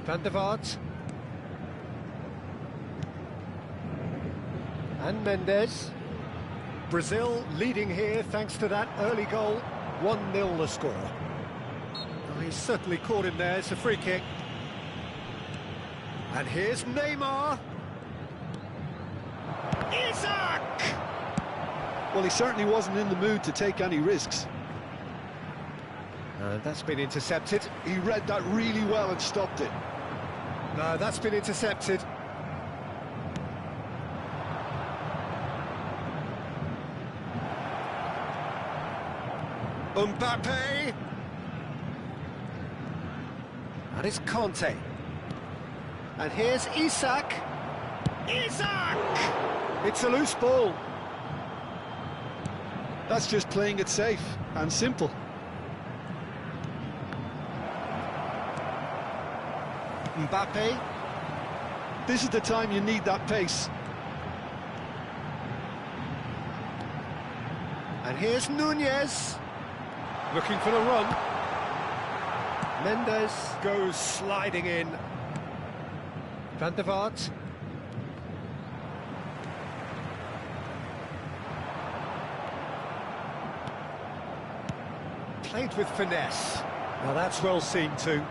Speaker 1: Van der Vaart. And Mendes. Brazil leading here thanks to that early goal. 1-0 the score. Oh, he's certainly caught him there. It's a free kick. And here's Neymar. Isaac!
Speaker 2: Well, he certainly wasn't in the mood to take any risks.
Speaker 1: And that's been intercepted.
Speaker 2: He read that really well and stopped it.
Speaker 1: No, that's been intercepted. Mbappe. And it's Conte. And here's Isaac. Isaac! It's a loose ball.
Speaker 2: That's just playing it safe and simple.
Speaker 1: Mbappe.
Speaker 2: This is the time you need that pace.
Speaker 1: And here's Nunez. Looking for the run. Mendes goes sliding in. Van der Vaart. Played with finesse. Now that's well seen too.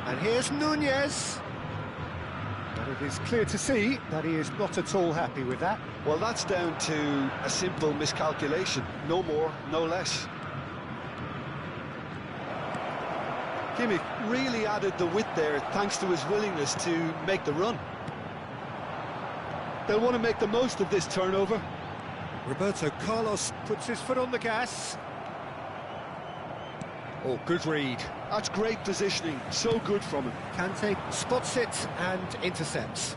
Speaker 1: And here's Nunez. And it is clear to see that he is not at all happy with that.
Speaker 2: Well, that's down to a simple miscalculation. No more, no less. Kimmich really added the width there thanks to his willingness to make the run. They'll want to make the most of this turnover.
Speaker 1: Roberto Carlos puts his foot on the gas. Oh, good read.
Speaker 2: That's great positioning, so good from him.
Speaker 1: Kante spots it and intercepts.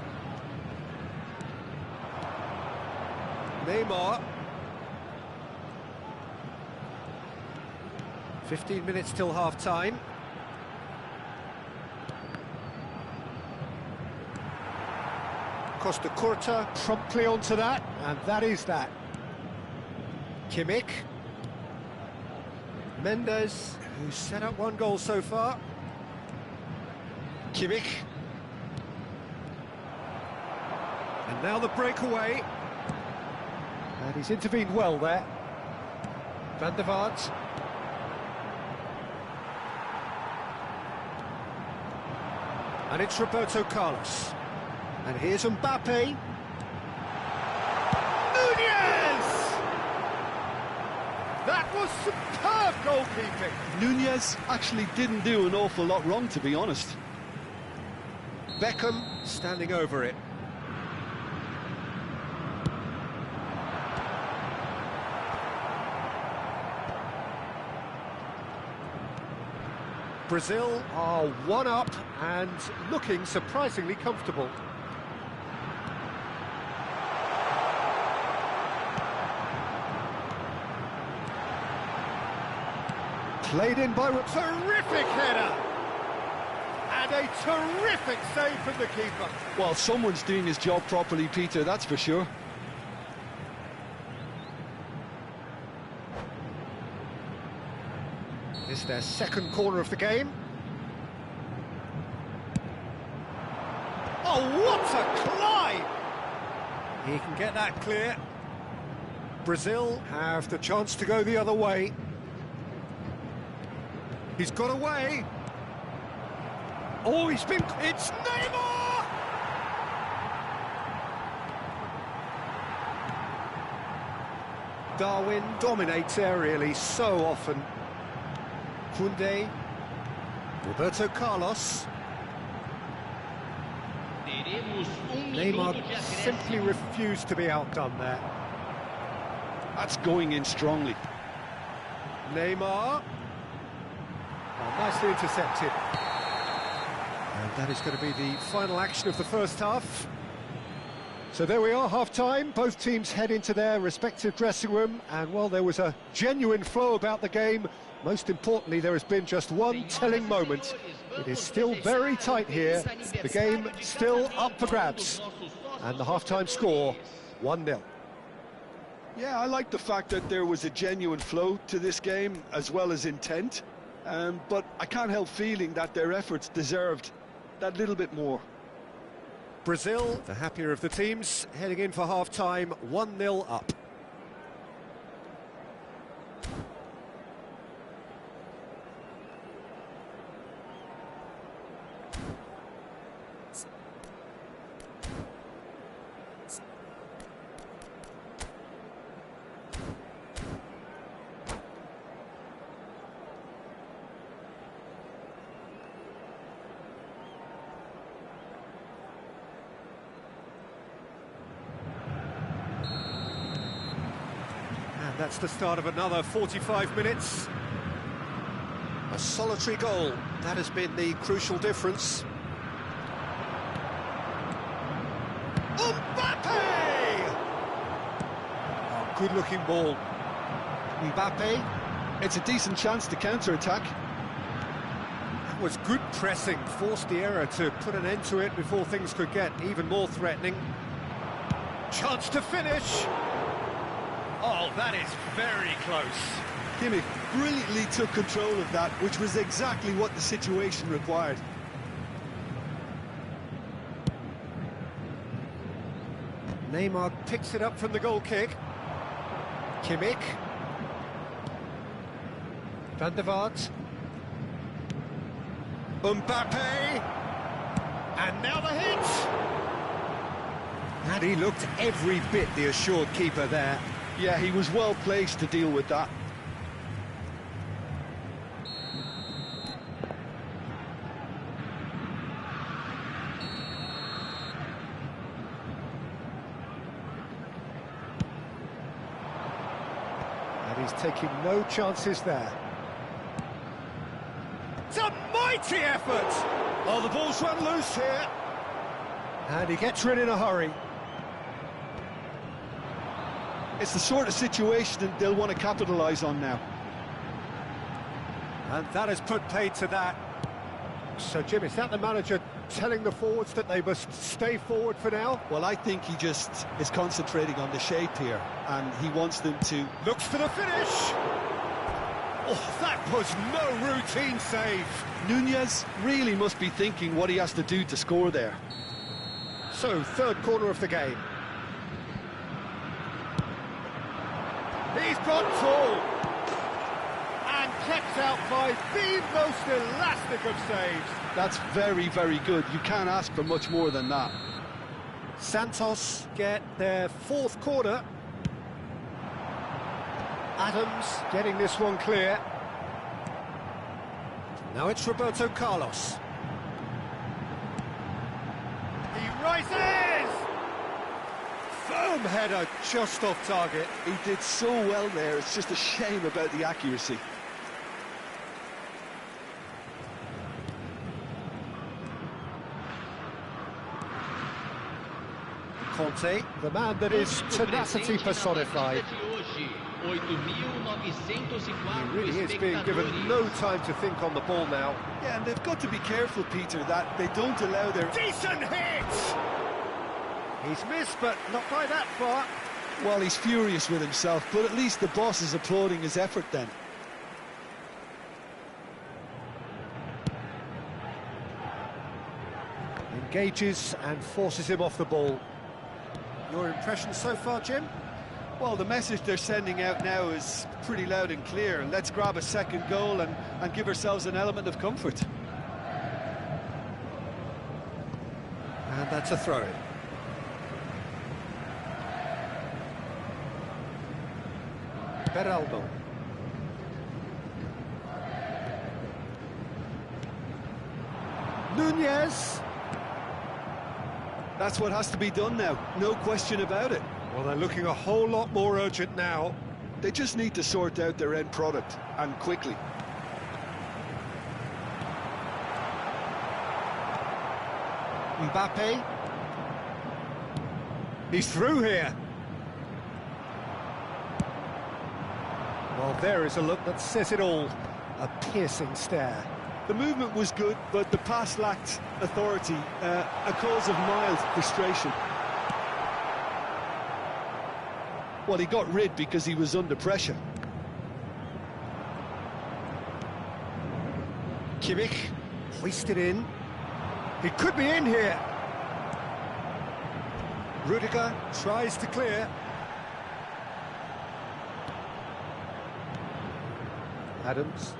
Speaker 1: Neymar. 15 minutes till half-time. Costa Curta promptly onto that, and that is that. Kimmich. Mendes, who's set up one goal so far. Kimmich. And now the breakaway. And he's intervened well there. Van der Vaart. And it's Roberto Carlos. And here's Mbappe. Nunez! That was superb goalkeeping.
Speaker 2: Nunez actually didn't do an awful lot wrong, to be honest.
Speaker 1: Beckham standing over it. Brazil are one up and looking surprisingly comfortable. Played in by... Terrific header! And a terrific save from the keeper.
Speaker 2: Well, someone's doing his job properly, Peter, that's for sure.
Speaker 1: It's their second corner of the game. Oh, what a climb! He can get that clear. Brazil have the chance to go the other way. He's got away. Oh, he's been... It's Neymar! Darwin dominates aerially so often. Koundé. Roberto Carlos. Neymar simply refused to be outdone there.
Speaker 2: That's going in strongly.
Speaker 1: Neymar. Oh, nicely intercepted. And that is going to be the final action of the first half. So there we are, half-time. Both teams head into their respective dressing room. And while there was a genuine flow about the game, most importantly, there has been just one telling moment. It is still very tight here. The game still up for grabs. And the half-time score, 1-0.
Speaker 2: Yeah, I like the fact that there was a genuine flow to this game, as well as intent. But I can't help feeling that their efforts deserved that little bit more.
Speaker 1: Brazil, the happier of the teams, heading in for half-time, 1-0 up. That's the start of another 45 minutes. A solitary goal, that has been the crucial difference. Mbappe! Oh, good-looking ball. Mbappe.
Speaker 2: It's a decent chance to counter-attack.
Speaker 1: That was good pressing, forced the error to put an end to it before things could get even more threatening. Chance to finish. Oh, that is very close.
Speaker 4: Kimmich brilliantly took control of that, which was exactly what the situation required.
Speaker 1: Neymar picks it up from the goal kick. Kimmich. Van der Vaart. Mbappe. And now the hit. And he looked every bit the assured keeper there.
Speaker 2: Yeah, he was well placed to deal with that.
Speaker 1: And he's taking no chances there. It's a mighty effort!
Speaker 2: Oh, the ball's run loose here.
Speaker 1: And he gets rid in a hurry.
Speaker 2: It's the sort of situation that they'll want to capitalise on now.
Speaker 1: And that has put paid to that. So, Jim, is that the manager telling the forwards that they must stay forward for now?
Speaker 2: Well, I think he just is concentrating on the shape here, and he wants them to...
Speaker 1: Looks for the finish! Oh, that was no routine save.
Speaker 2: Nunez really must be thinking what he has to do to score there.
Speaker 1: So, third corner of the game. He's got tall. And kept out by the most elastic of saves.
Speaker 2: That's very, very good. You can't ask for much more than that.
Speaker 1: Santos get their fourth corner. Adams getting this one clear. Now it's Roberto Carlos. He rises! Firm header just off target.
Speaker 2: He did so well there, it's just a shame about the accuracy.
Speaker 1: Conte, the man that is tenacity personified. He really is being given no time to think on the ball now.
Speaker 4: Yeah, and they've got to be careful, Peter, that they don't allow their...
Speaker 1: Decent hit! He's missed, but not by that far.
Speaker 2: Well, he's furious with himself, but at least the boss is applauding his effort then.
Speaker 1: Engages and forces him off the ball. Your impression so far, Jim?
Speaker 4: Well, the message they're sending out now is pretty loud and clear. Let's grab a second goal and give ourselves an element of comfort.
Speaker 1: And that's a throw-in. Beraldo. Nunez.
Speaker 2: That's what has to be done now, no question about it.
Speaker 1: Well, they're looking a whole lot more urgent now.
Speaker 2: They just need to sort out their end product, and quickly.
Speaker 1: Mbappe. He's through here. Well, there is a look that says it all. A piercing stare.
Speaker 2: The movement was good, but the pass lacked authority, a cause of mild frustration. Well, he got rid because he was under pressure.
Speaker 1: Kimmich hoisted in. He could be in here. Rudiger tries to clear. Adams.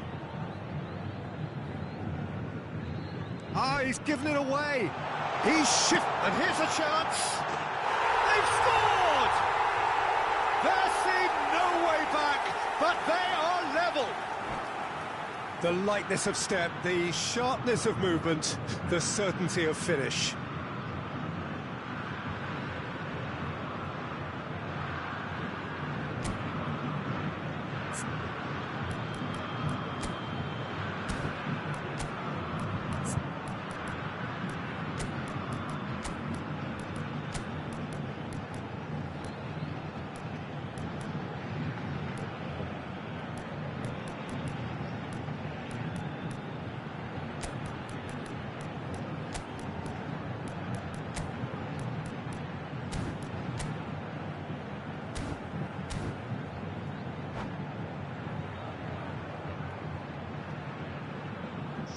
Speaker 1: Ah, he's given it away. He's and here's a chance. They've scored! There seemed no way back, but they are level. The lightness of step, the sharpness of movement, the certainty of finish.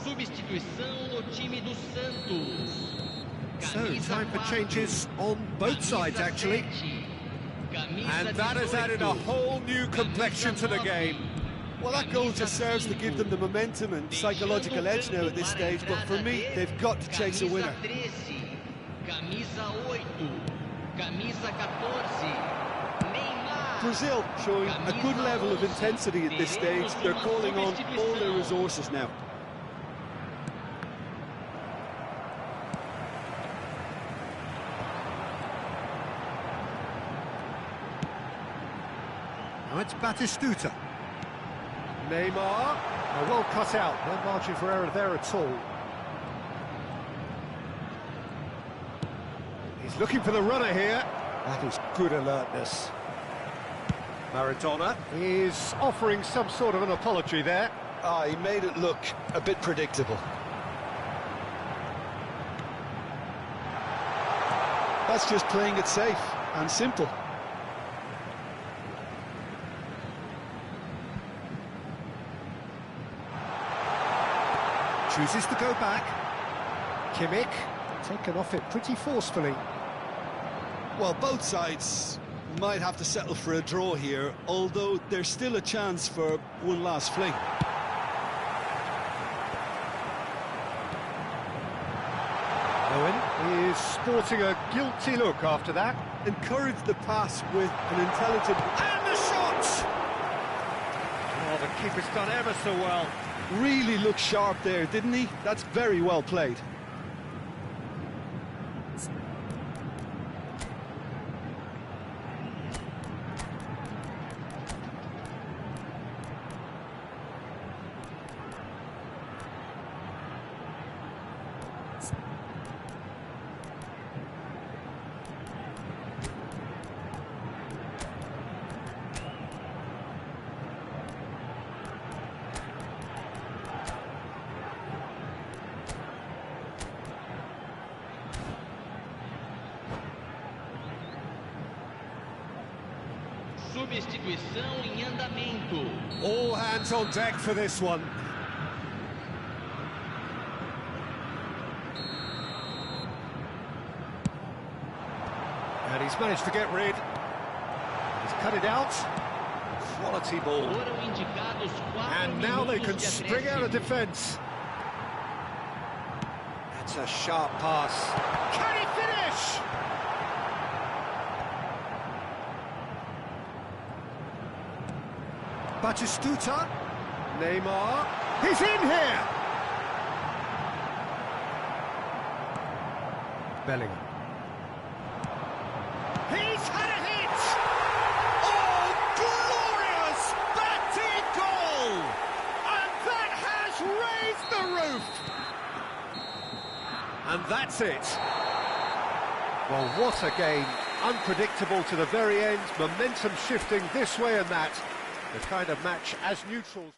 Speaker 3: Substituição no time do Santos.
Speaker 1: So, time for changes on both sides, actually. And that has added a whole new complexion to the game.
Speaker 4: Well, that goal just serves to give them the momentum and psychological edge now at this stage, but for me, they've got to chase a winner.
Speaker 3: Camisa 14. Neymar.
Speaker 4: Brazil showing a good level of intensity at this stage. They're calling on all their resources now.
Speaker 1: Now it's Batistuta. Neymar. Oh, well cut out. No margin for error there at all. He's looking for the runner here. That is good alertness. Maradona is offering some sort of an apology there.
Speaker 2: Ah, he made it look a bit predictable. That's just playing it safe and simple.
Speaker 1: Chooses to go back. Kimmich taken off it pretty forcefully.
Speaker 2: Well, both sides might have to settle for a draw here, although there's still a chance for one last fling.
Speaker 1: Owen is sporting a guilty look after that.
Speaker 4: Encourage the pass with an intelligent...
Speaker 1: And the shot! Oh, the keeper's done ever so well.
Speaker 2: Really looked sharp there, didn't he? That's very well played.
Speaker 3: Substituição em andamento.
Speaker 1: All hands on deck for this one. And he's managed to get rid. He's cut it out. Quality ball.
Speaker 3: Foram indicados 4
Speaker 1: And now they can
Speaker 3: minutos de
Speaker 1: spring out of
Speaker 3: acréscimo.
Speaker 1: defence. That's a sharp pass. Can he finish? Batistuta. Neymar. He's in here! Bellingham. He's had a hit! Oh, glorious batting goal! And that has raised the roof! And that's it. Well, what a game. Unpredictable to the very end, momentum shifting this way and that. The kind of match as neutrals.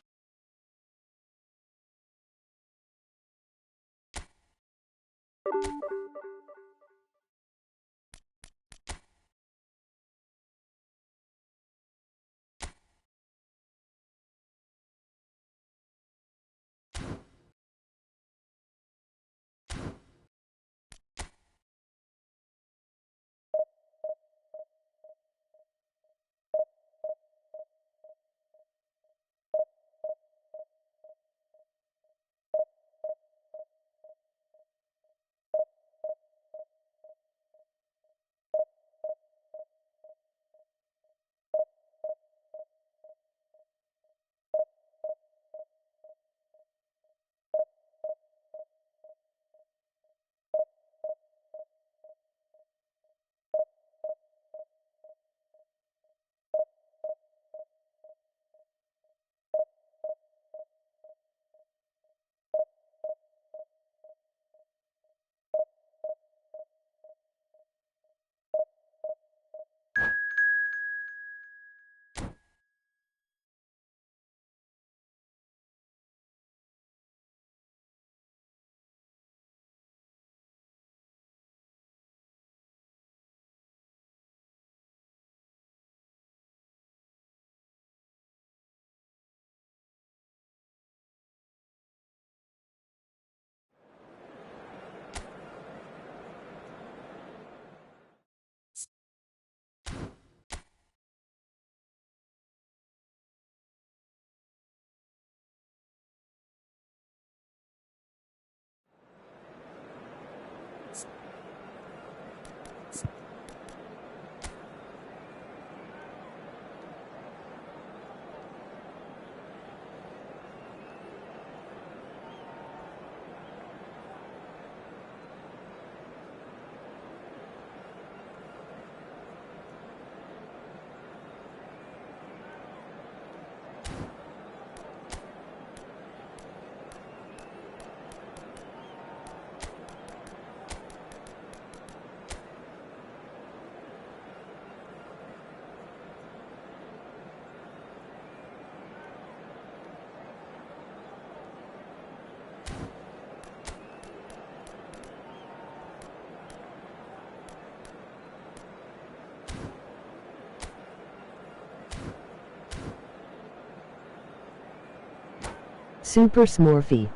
Speaker 5: Super Smurfy.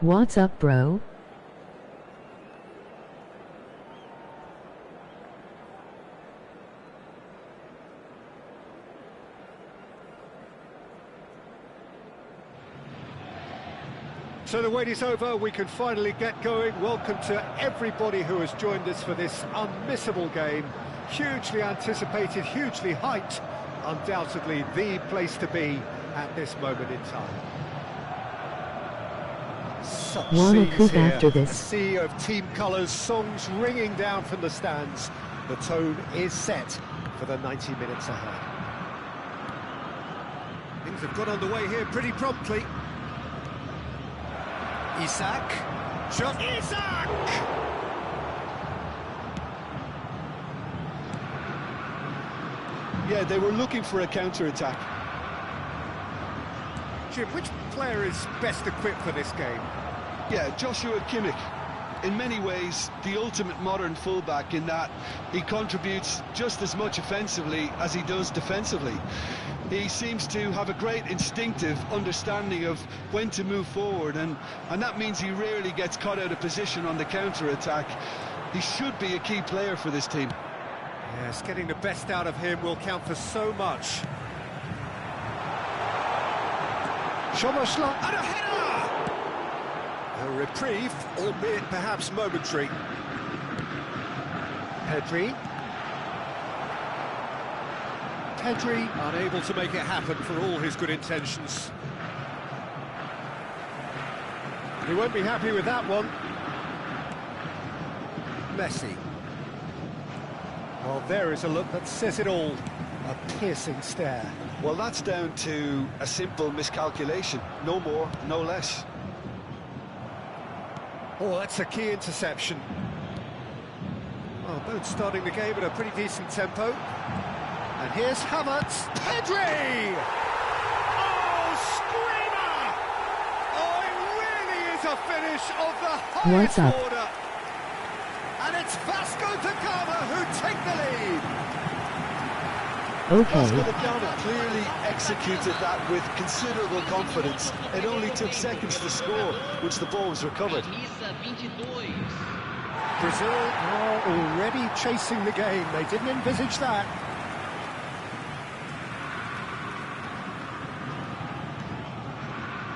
Speaker 5: What's up, bro?
Speaker 1: So the wait is over, we can finally get going. Welcome to everybody who has joined us for this unmissable game. Hugely anticipated, hugely hyped. Undoubtedly the place to be at this moment in time. Such
Speaker 5: Wanna
Speaker 1: scenes
Speaker 5: cook
Speaker 1: here.
Speaker 5: after this.
Speaker 1: A sea of team colours, songs ringing down from the stands. The tone is set for the 90 minutes ahead. Things have got underway here pretty promptly. Isak. Shot. Isak!
Speaker 2: Yeah, they were looking for a counter-attack.
Speaker 1: Jim, which player is best equipped for this game?
Speaker 2: Yeah, Joshua Kimmich. In many ways, the ultimate modern fullback in that he contributes just as much offensively as he does defensively. He seems to have a great instinctive understanding of when to move forward, and that means he rarely gets caught out of position on the counter-attack. He should be a key player for this team.
Speaker 1: Yes, getting the best out of him will count for so much. Szoboszlai, and a header! A reprieve, albeit perhaps momentary. Pedri. Pedri unable to make it happen for all his good intentions. He won't be happy with that one. Messi. Well, there is a look that says it all. A piercing stare.
Speaker 2: Well, that's down to a simple miscalculation. No more, no less.
Speaker 1: Oh, that's a key interception. Well, both starting the game at a pretty decent tempo. And here's Havertz. Pedri! Oh, screamer! Oh, it really is a finish of the
Speaker 5: What's
Speaker 1: highest
Speaker 5: up?
Speaker 1: order. And it's Vasco da Gama who take the lead.
Speaker 2: Vasco
Speaker 5: Okay.
Speaker 2: da Gama clearly executed that with considerable confidence. It only took seconds to score once the ball was recovered.
Speaker 3: Camisa 22.
Speaker 1: Brazil are already chasing the game. They didn't envisage that.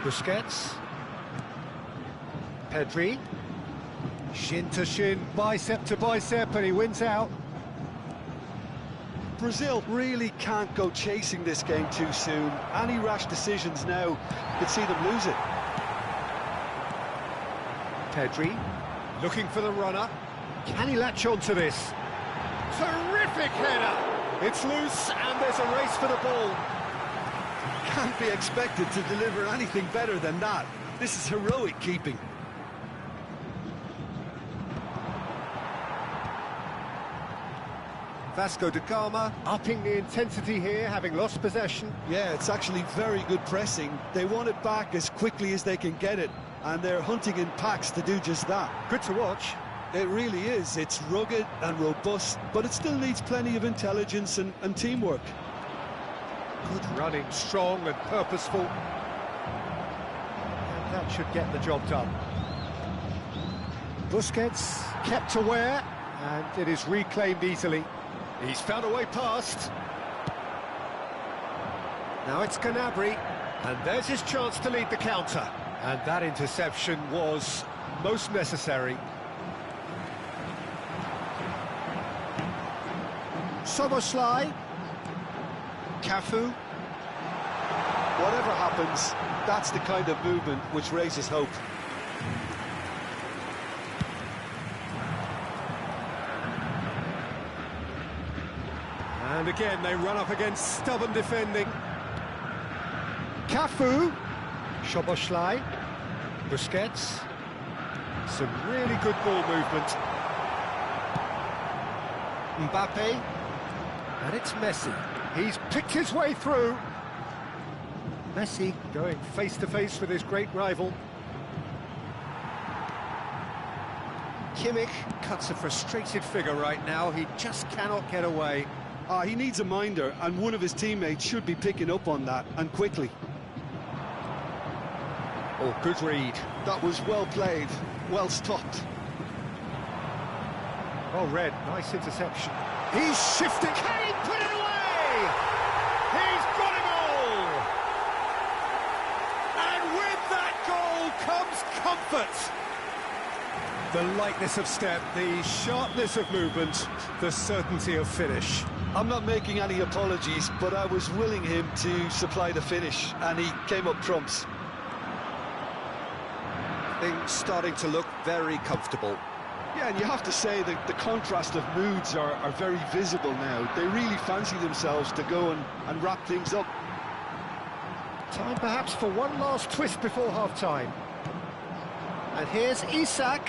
Speaker 1: Busquets. Pedri. Shin to shin, bicep to bicep, and he wins out.
Speaker 2: Brazil really can't go chasing this game too soon. Any rash decisions now could see them lose it.
Speaker 1: Pedri, looking for the runner. Can he latch on to this? Terrific header! It's loose, and there's a race for the ball.
Speaker 2: Can't be expected to deliver anything better than that. This is heroic keeping.
Speaker 1: Vasco da Gama upping the intensity here, having lost possession.
Speaker 2: Yeah, it's actually very good pressing. They want it back as quickly as they can get it, and they're hunting in packs to do just that.
Speaker 1: Good to watch.
Speaker 2: It really is. It's rugged and robust, but it still needs plenty of intelligence and teamwork.
Speaker 1: Good running, strong and purposeful. And that should get the job done. Busquets kept aware, and it is reclaimed easily. He's found a way past. Now it's Gnabry, and there's his chance to lead the counter. And that interception was most necessary. Szoboszlai. Cafu.
Speaker 2: Whatever happens, that's the kind of movement which raises hope.
Speaker 1: And again, they run up against stubborn defending. Cafu. Szoboszlai. Busquets. Some really good ball movement. Mbappe. And it's Messi. He's picked his way through. Messi going face-to-face with his great rival. Kimmich cuts a frustrated figure right now. He just cannot get away.
Speaker 2: He needs a minder, and one of his teammates should be picking up on that, and quickly.
Speaker 1: Oh, good read.
Speaker 2: That was well played, well stopped.
Speaker 1: Well read, nice interception. He's shifting. Can he put it away? He's got it all! And with that goal comes comfort. The lightness of step, the sharpness of movement, the certainty of finish.
Speaker 2: I'm not making any apologies, but I was willing him to supply the finish, and he came up trumps.
Speaker 1: Things starting to look very comfortable.
Speaker 2: Yeah, and you have to say that the contrast of moods are very visible now. They really fancy themselves to go and wrap things up.
Speaker 1: Time perhaps for one last twist before half-time. And here's Isak.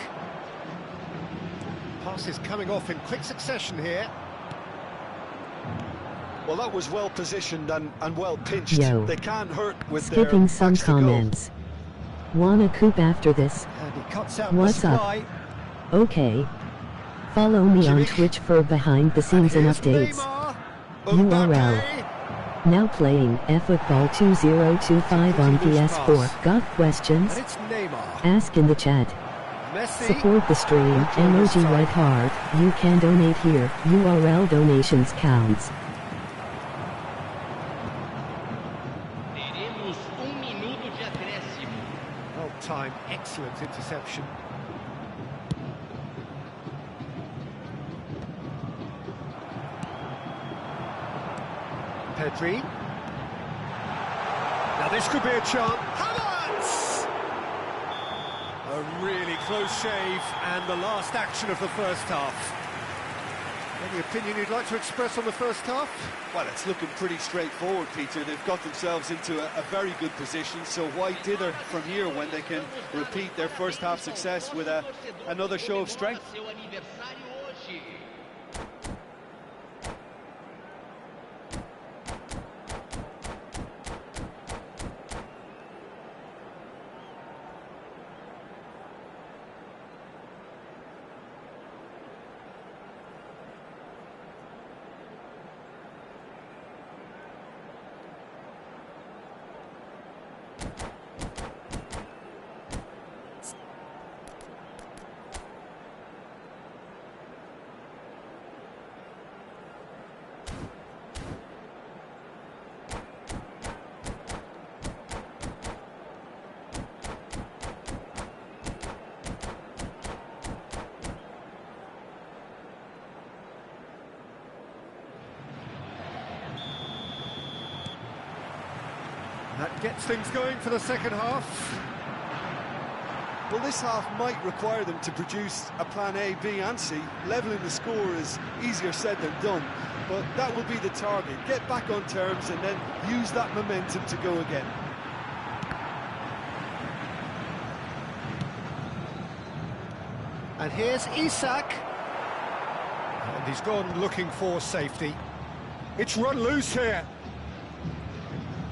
Speaker 1: Passes coming off in quick succession here.
Speaker 2: Well, that was well positioned and well pinched.
Speaker 5: Yo.
Speaker 2: They can't hurt with
Speaker 5: Skipping
Speaker 2: their
Speaker 5: some
Speaker 2: backs to goal.
Speaker 5: comments. Wanna coop after this?
Speaker 1: And he cuts out
Speaker 5: What's
Speaker 1: the
Speaker 5: up?
Speaker 1: supply.
Speaker 5: Okay. Follow me on
Speaker 1: Jimmy.
Speaker 5: Twitch for behind the scenes and
Speaker 1: Here's
Speaker 5: updates.
Speaker 1: Neymar.
Speaker 5: URL.
Speaker 1: Mbappe.
Speaker 5: Now playing eFootball 2025 on PS4. Got questions?
Speaker 1: And it's Neymar.
Speaker 5: Ask in the chat.
Speaker 1: Messi.
Speaker 5: Support the stream. Emoji red heart. You can donate here. URL donations counts.
Speaker 3: Teremos minuto de acréscimo.
Speaker 1: Well timed, excellent interception. Pedri. Now this could be a chance. Havertz! A really close shave and the last action of the first half. Any opinion you'd like to express on the first half?
Speaker 2: Well, it's looking pretty straightforward, Peter. They've got themselves into a very good position, so why dither from here when they can repeat their first half success with another show of strength?
Speaker 3: Seu aniversário hoje.
Speaker 1: That gets things going for the second half.
Speaker 2: Well, this half might require them to produce a plan A, B and C. Levelling the score is easier said than done, but that will be the target. Get back on terms and then use that momentum to go again.
Speaker 1: And here's Isak. And he's gone looking for safety. It's run loose here.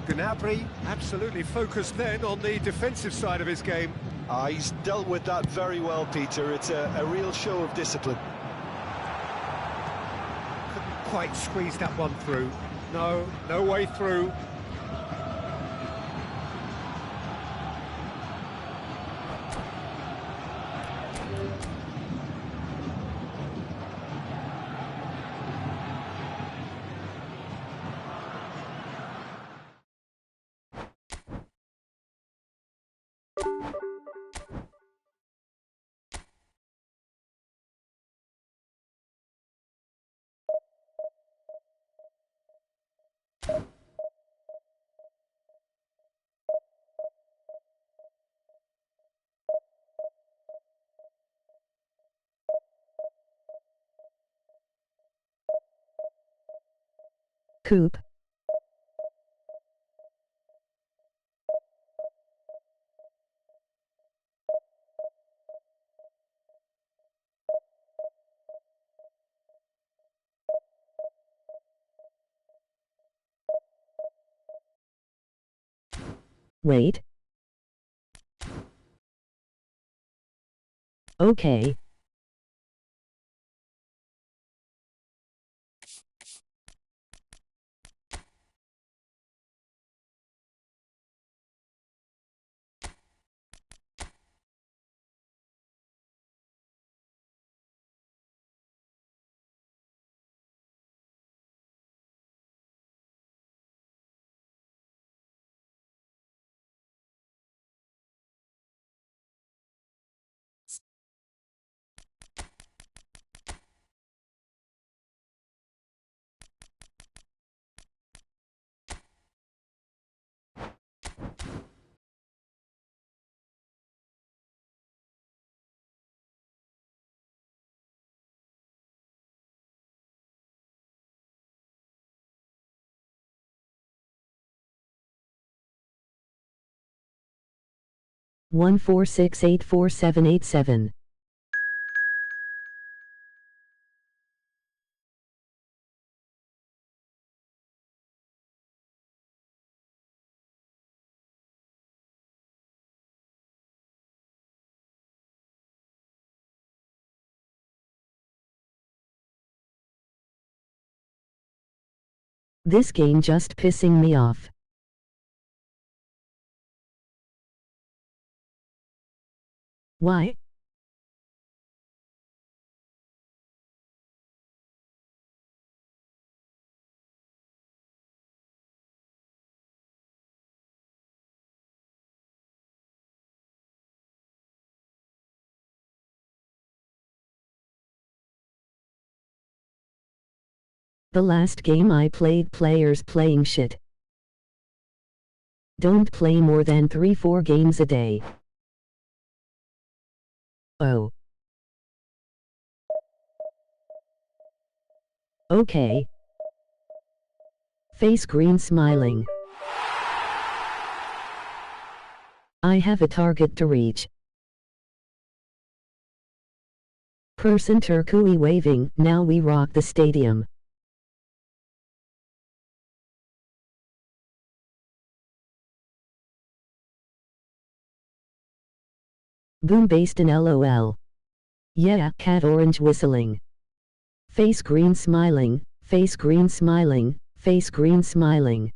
Speaker 1: Gnabry absolutely focused then on the defensive side of his game.
Speaker 2: He's dealt with that very well, Peter. It's a real show of discipline.
Speaker 1: Couldn't quite squeeze that one through. No way through.
Speaker 5: Coop. Wait. Okay. 146844787. This game just pissing me off. Why? The last game I played, players playing shit. Don't play more than 3-4 games a day. Oh. Okay. Face green smiling. I have a target to reach. Person turquoise waving, now we rock the stadium. Boom based in LOL. Yeah, cat orange whistling. Face green smiling, face green smiling, face green smiling.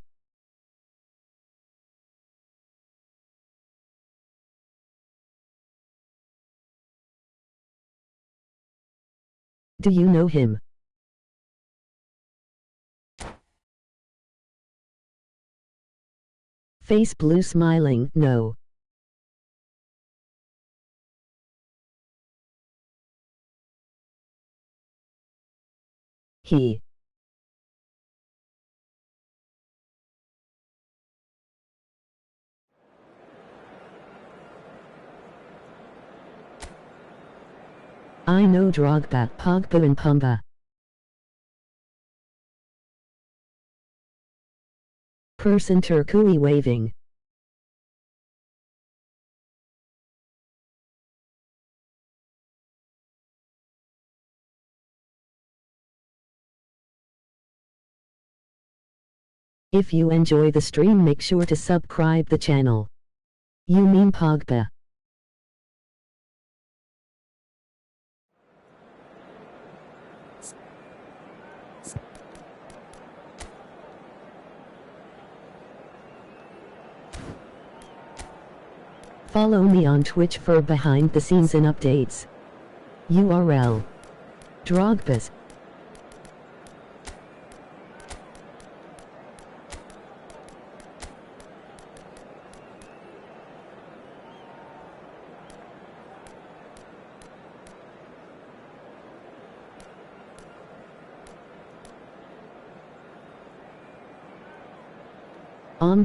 Speaker 5: Do you know him? Face blue smiling, no. He. I know Drogba, Pogba and Pumba. Person turquoise waving. If you enjoy the stream, make sure to subscribe the channel. You mean Pogba. Follow me on Twitch for behind the scenes and updates. URL. Drogba's.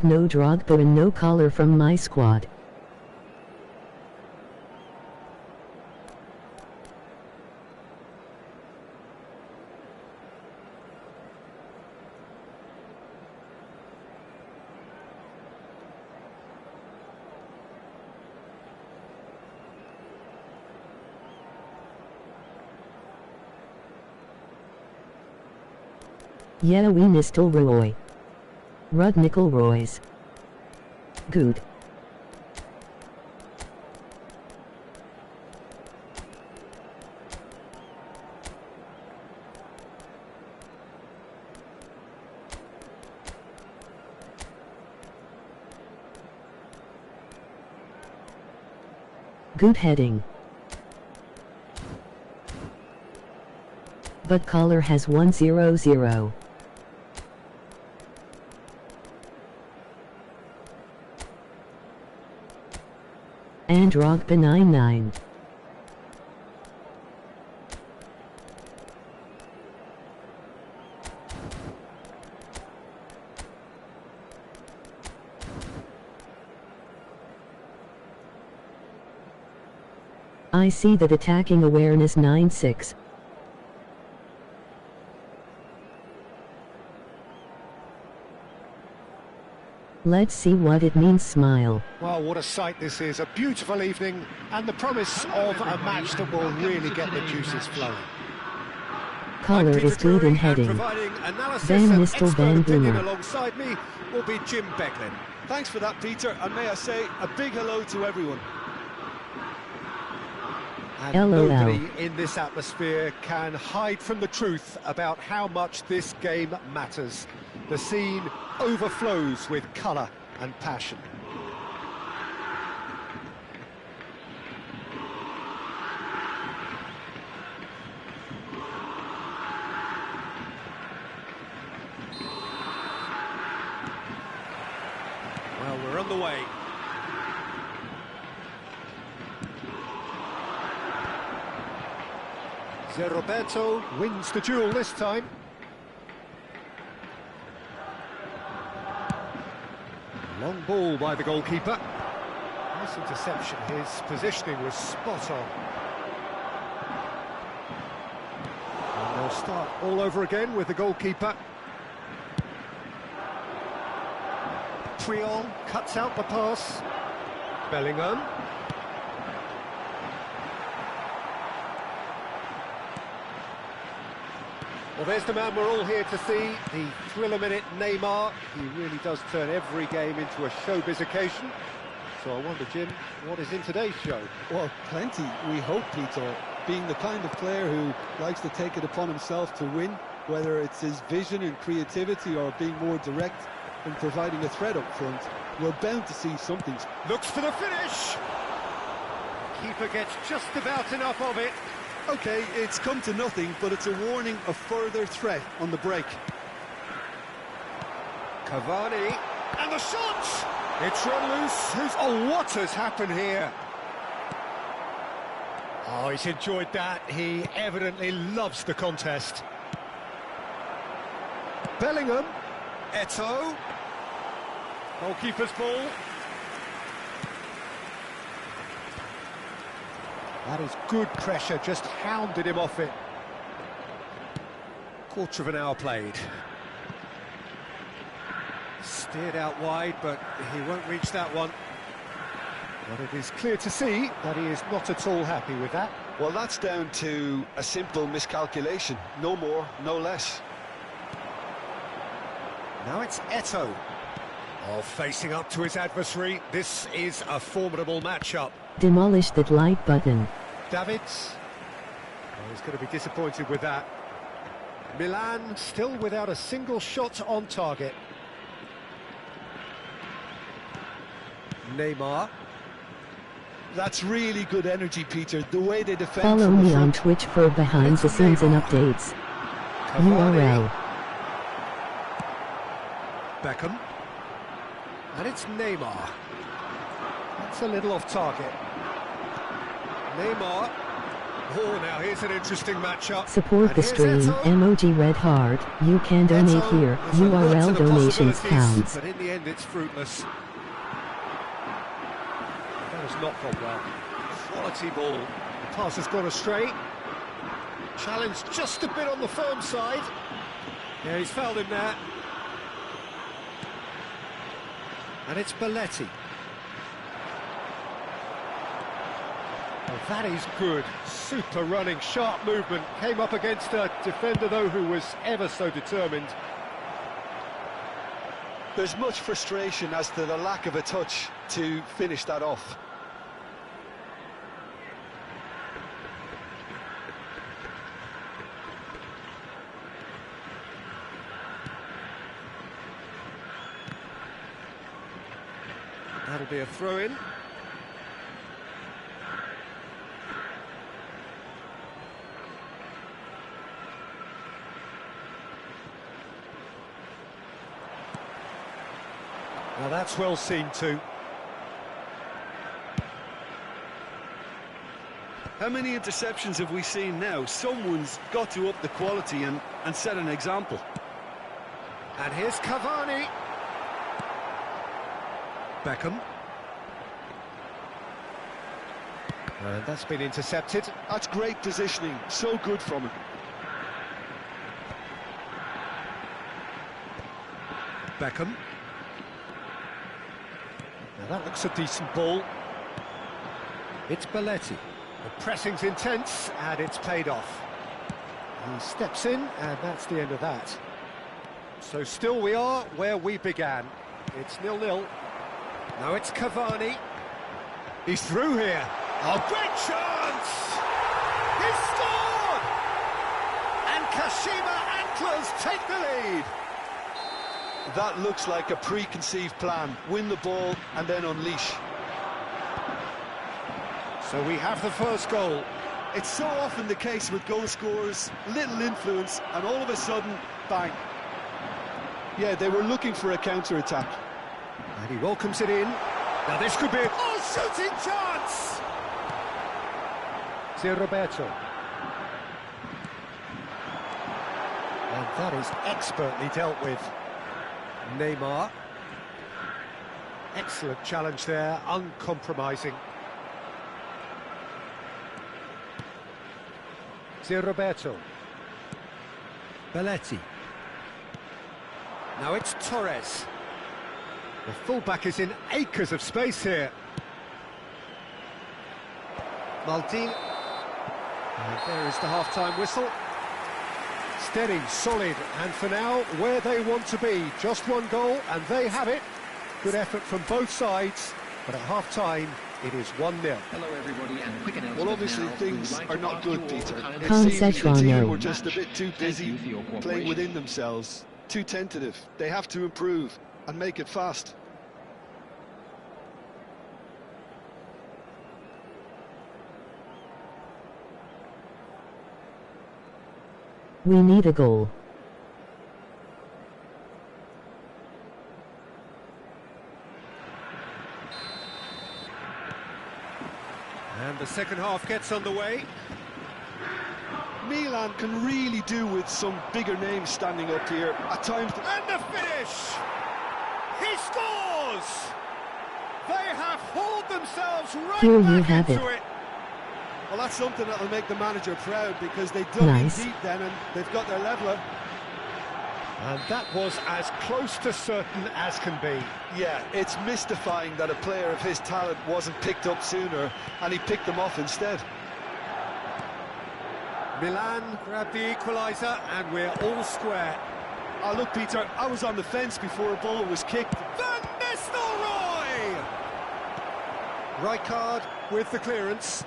Speaker 5: No Drogba and no caller from my squad. Yeah, we Nistel Roy. Rudnickel Roy's. Good. Good heading. But caller has 100. And Drogba 99. I see that attacking awareness 96. Let's see what it means. Smile.
Speaker 1: Well, what a sight this is. A beautiful evening and the promise of a match that will really get the juices flowing.
Speaker 5: Color is good in heading. Van Nistel Van Boomer.
Speaker 1: Alongside me will be Jim Becklin.
Speaker 4: Thanks for that, Peter, and may I say a big hello to everyone.
Speaker 1: And
Speaker 5: LOL.
Speaker 1: nobody in this atmosphere can hide from the truth about how much this game matters. The scene overflows with colour and passion. Well, we're on the way. Zé Roberto wins the duel this time. Long ball by the goalkeeper. Nice interception. His positioning was spot on. And they'll start all over again with the goalkeeper. Puyol cuts out the pass. Bellingham. Well, there's the man we're all here to see, the thriller-minute Neymar. He really does turn every game into a showbiz occasion. So I wonder, Jim, what is in today's show?
Speaker 2: Well, plenty, we hope, Peter. Being the kind of player who likes to take it upon himself to win, whether it's his vision and creativity or being more direct and providing a threat up front, we're bound to see something.
Speaker 1: Looks for the finish! Keeper gets just about enough of it.
Speaker 4: Okay, it's come to nothing, but it's a warning of further threat on the break.
Speaker 1: Cavani, and the shot! It's run loose. Oh, what has happened here? Oh, he's enjoyed that. He evidently loves the contest. Bellingham, Eto'o. Goalkeeper's ball. That is good pressure, just hounded him off it. Quarter of an hour played. Steered out wide, but he won't reach that one. But it is clear to see that he is not at all happy with that.
Speaker 2: Well, that's down to a simple miscalculation. No more, no less.
Speaker 1: Now it's Eto'o. Oh, facing up to his adversary. This is a formidable matchup.
Speaker 5: Demolish that like button.
Speaker 1: Davids. Oh, he's going to be disappointed with that. Milan still without a single shot on target. Neymar.
Speaker 2: That's really good energy, Peter. The way they defend.
Speaker 5: Follow me on Twitch for behind the scenes and updates. URL.
Speaker 1: Beckham. And it's Neymar. That's a little off target. Neymar. Oh, now here's an interesting matchup.
Speaker 5: Support the stream, emoji red heart. You can donate here. URL donations counts.
Speaker 1: But in the end, it's fruitless. That has not gone well. Quality ball. The pass has gone astray. Challenge just a bit on the firm side. Yeah, he's fouled him there. And it's Belletti. Well, that is good. Super running, sharp movement. Came up against a defender, though, who was ever so determined.
Speaker 2: There's much frustration as to the lack of a touch to finish that off.
Speaker 1: That'll be a throw-in. Now that's well seen too.
Speaker 4: How many interceptions have we seen now? Someone's got to up the quality and set an example.
Speaker 1: And here's Cavani. Beckham. And that's been intercepted.
Speaker 2: That's great positioning, so good from him.
Speaker 1: Beckham. Now that looks a decent ball. It's Belletti. The pressing's intense, and it's paid off. He steps in, and that's the end of that. So still we are where we began. It's 0-0. Now it's Cavani. He's through here. Oh, great chance! He's scored! And Kashima Antlers take the lead.
Speaker 2: That looks like a preconceived plan. Win the ball and then unleash.
Speaker 1: So we have the first goal.
Speaker 4: It's so often the case with goal scorers, little influence, and all of a sudden, bang.
Speaker 2: Yeah, they were looking for a counter-attack.
Speaker 1: And he welcomes it in. Now this could be a shooting chance! Zé Roberto. And that is expertly dealt with. Neymar. Excellent challenge there, uncompromising. Zé Roberto. Belletti. Now it's Torres. The fullback is in acres of space here. Maldini. And there is the half-time whistle. Steady, solid, and for now, where they want to be. Just one goal, and they have it. Good effort from both sides, but at half-time, it is 1-0.
Speaker 7: Hello everybody, and quick announcement.
Speaker 2: Well, obviously
Speaker 7: now.
Speaker 2: things are not good, Peter. It
Speaker 5: Con
Speaker 2: seems the
Speaker 5: Szechuan
Speaker 2: team
Speaker 5: no.
Speaker 2: were just a bit too busy
Speaker 7: for your
Speaker 2: playing
Speaker 7: cooperation.
Speaker 2: within themselves. Too tentative. They have to improve and make it fast.
Speaker 5: We need a goal.
Speaker 1: And the second half gets underway.
Speaker 2: Milan can really do with some bigger names standing up here at times.
Speaker 1: And the finish! He scores! They have hauled themselves right
Speaker 5: Here you
Speaker 1: back
Speaker 5: have
Speaker 1: into
Speaker 5: it.
Speaker 1: it.
Speaker 4: Well, that's something that'll make the manager proud, because they dug
Speaker 5: Nice.
Speaker 4: in deep then and they've got their leveller.
Speaker 1: And that was as close to certain as can be.
Speaker 2: Yeah, it's mystifying that a player of his talent wasn't picked up sooner, and he picked them off instead.
Speaker 1: Milan grabbed the equaliser, and we're all square.
Speaker 4: Oh, look, Peter, I was on the fence before a ball was kicked.
Speaker 1: Van Nistelrooy! Rijkaard with the clearance.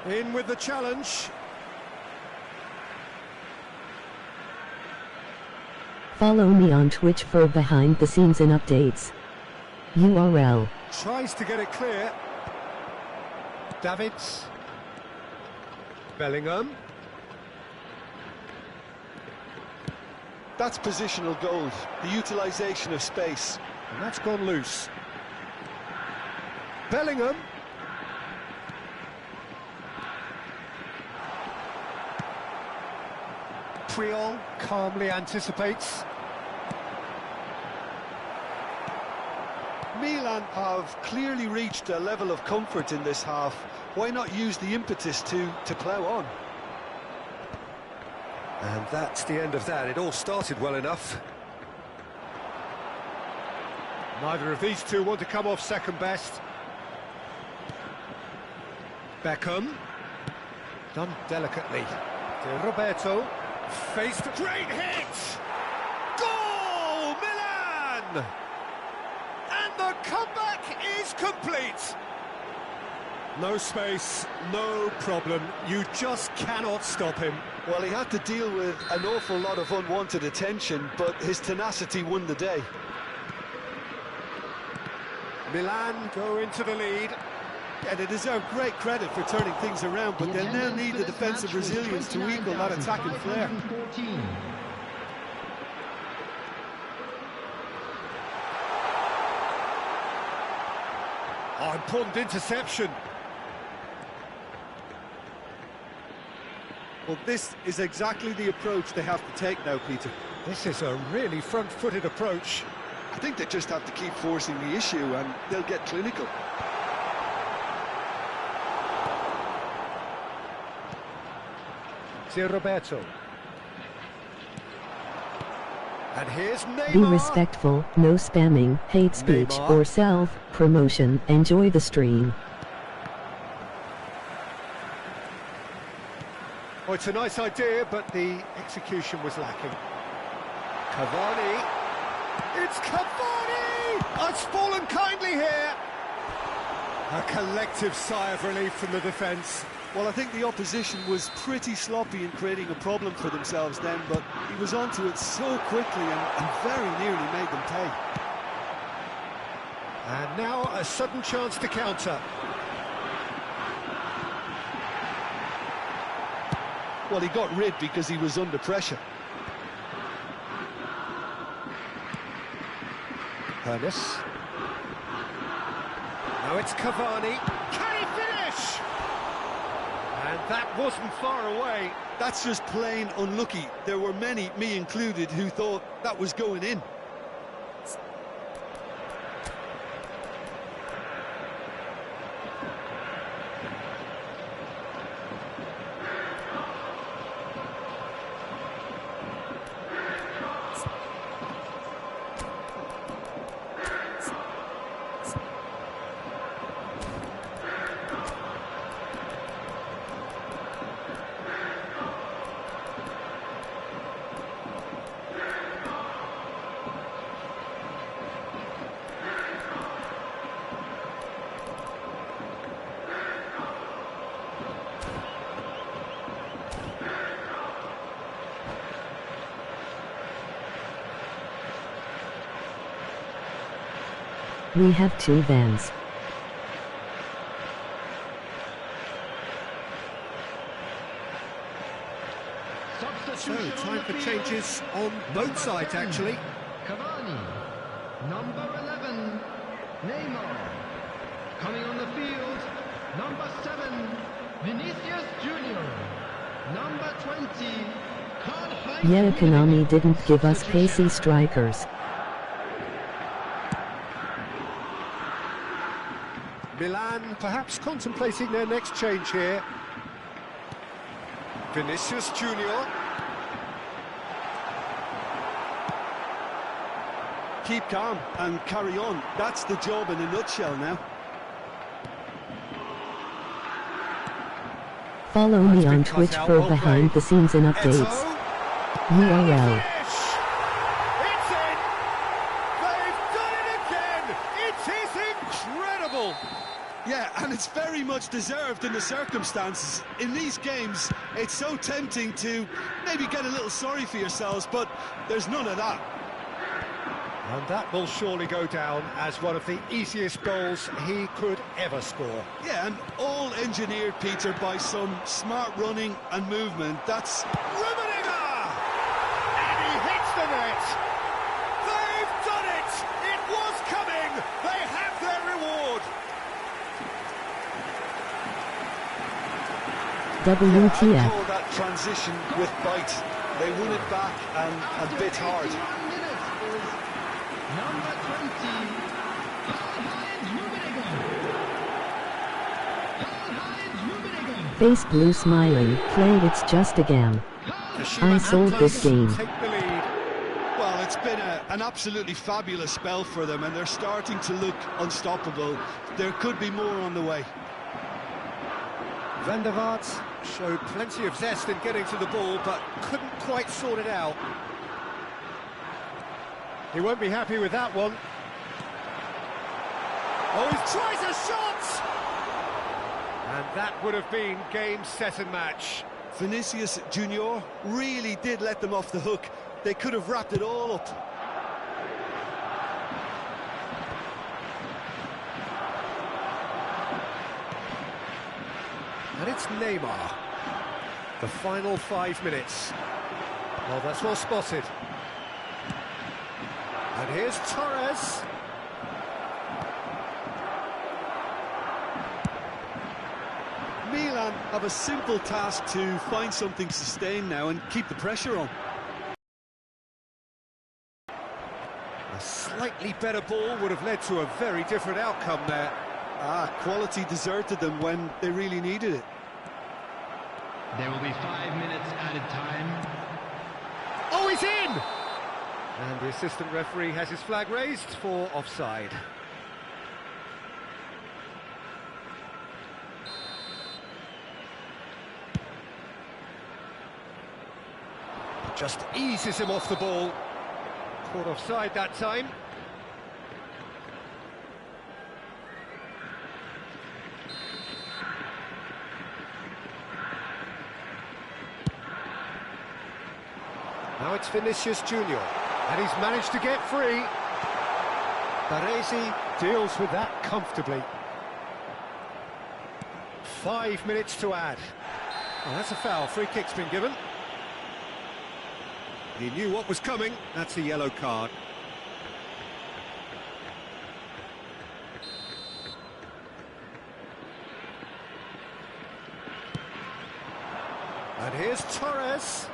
Speaker 1: In with the challenge.
Speaker 5: Follow me on Twitch for behind the scenes and updates. URL.
Speaker 1: Tries to get it clear. Davids. Bellingham.
Speaker 2: That's positional gold, the utilisation of space.
Speaker 1: And that's gone loose. Bellingham. Puyol calmly anticipates.
Speaker 2: Milan have clearly reached a level of comfort in this half. Why not use the impetus to plough on?
Speaker 1: And that's the end of that. It all started well enough. Neither of these two want to come off second best. Beckham. Done delicately. De Roberto. Faced a great hit! Goal! Milan! And the comeback is complete. No space, no problem. You just cannot stop him.
Speaker 2: Well, he had to deal with an awful lot of unwanted attention, but his tenacity won the day.
Speaker 1: Milan go into the lead.
Speaker 4: Yeah, they deserve great credit for turning things around, but they'll now need the defensive resilience to equal that attacking flair.
Speaker 1: Oh, important interception.
Speaker 4: Well, this is exactly the approach they have to take now, Peter.
Speaker 1: This is a really front-footed approach.
Speaker 2: I think they just have to keep forcing the issue and they'll get clinical.
Speaker 1: Here's Roberto. And here's Neymar.
Speaker 5: Be respectful, no spamming, hate speech,
Speaker 1: Neymar.
Speaker 5: or self-promotion. Enjoy the stream.
Speaker 1: Oh, it's a nice idea, but the execution was lacking. Cavani. It's Cavani! Oh, it's fallen kindly here. A collective sigh of relief from the defence.
Speaker 4: Well, I think the opposition was pretty sloppy in creating a problem for themselves then, but he was onto it so quickly and very nearly made them pay.
Speaker 1: And now a sudden chance to counter.
Speaker 2: Well, he got rid because he was under pressure.
Speaker 1: Ernest. Now it's Cavani. Can he finish? And that wasn't far away.
Speaker 4: That's just plain unlucky. There were many, me included, who thought that was going in.
Speaker 5: We have 2 vans.
Speaker 1: So, time for changes on both sides, actually.
Speaker 3: Cavani, number 11, Neymar. Coming on the field, number 7, Vinicius Junior. Number 20,
Speaker 5: Yeah, Konami didn't give us pacey strikers.
Speaker 1: Milan perhaps contemplating their next change here. Vinicius Junior.
Speaker 4: Keep calm and carry on. That's the job in a nutshell now.
Speaker 5: Follow me on Twitch for behind-the-scenes and updates. URL.
Speaker 1: It's in! They've done it again! It is incredible!
Speaker 4: Yeah, and it's very much deserved in the circumstances. In these games, it's so tempting to maybe get a little sorry for yourselves, but there's none of that.
Speaker 1: And that will surely go down as one of the easiest goals he could ever score.
Speaker 4: Yeah, and all engineered, Peter, by some smart running and movement. That's
Speaker 1: Rummenigge! And he hits the net! They've done it! It was coming! They have their reward!
Speaker 5: WTF.
Speaker 2: I call that transition with bite. They won it back and bit hard.
Speaker 3: number 20,
Speaker 5: Face blue smiling, played it's just a game. I sold this game.
Speaker 1: Take the lead.
Speaker 2: Well, it's been an absolutely fabulous spell for them, and they're starting to look unstoppable. There could be more on the way.
Speaker 1: Van der Vaart showed plenty of zest in getting to the ball, but couldn't quite sort it out. He won't be happy with that one. Oh, he tries a shot! And that would have been game, set and match.
Speaker 4: Vinicius Junior really did let them off the hook. They could have wrapped it all up.
Speaker 1: And it's Neymar. The final 5 minutes. Well, that's well spotted. And here's Torres.
Speaker 4: Milan have a simple task to find something sustained now and keep the pressure on.
Speaker 1: A slightly better ball would have led to a very different outcome there.
Speaker 4: Quality deserted them when they really needed it.
Speaker 3: There will be 5 minutes added time.
Speaker 1: Oh, he's in! And the assistant referee has his flag raised for offside. Just eases him off the ball. Caught offside that time. Now it's Vinicius Junior, and he's managed to get free. Baresi deals with that comfortably. 5 minutes to add. Oh, that's a foul. Free kick's been given. He knew what was coming. That's a yellow card. And here's Torres.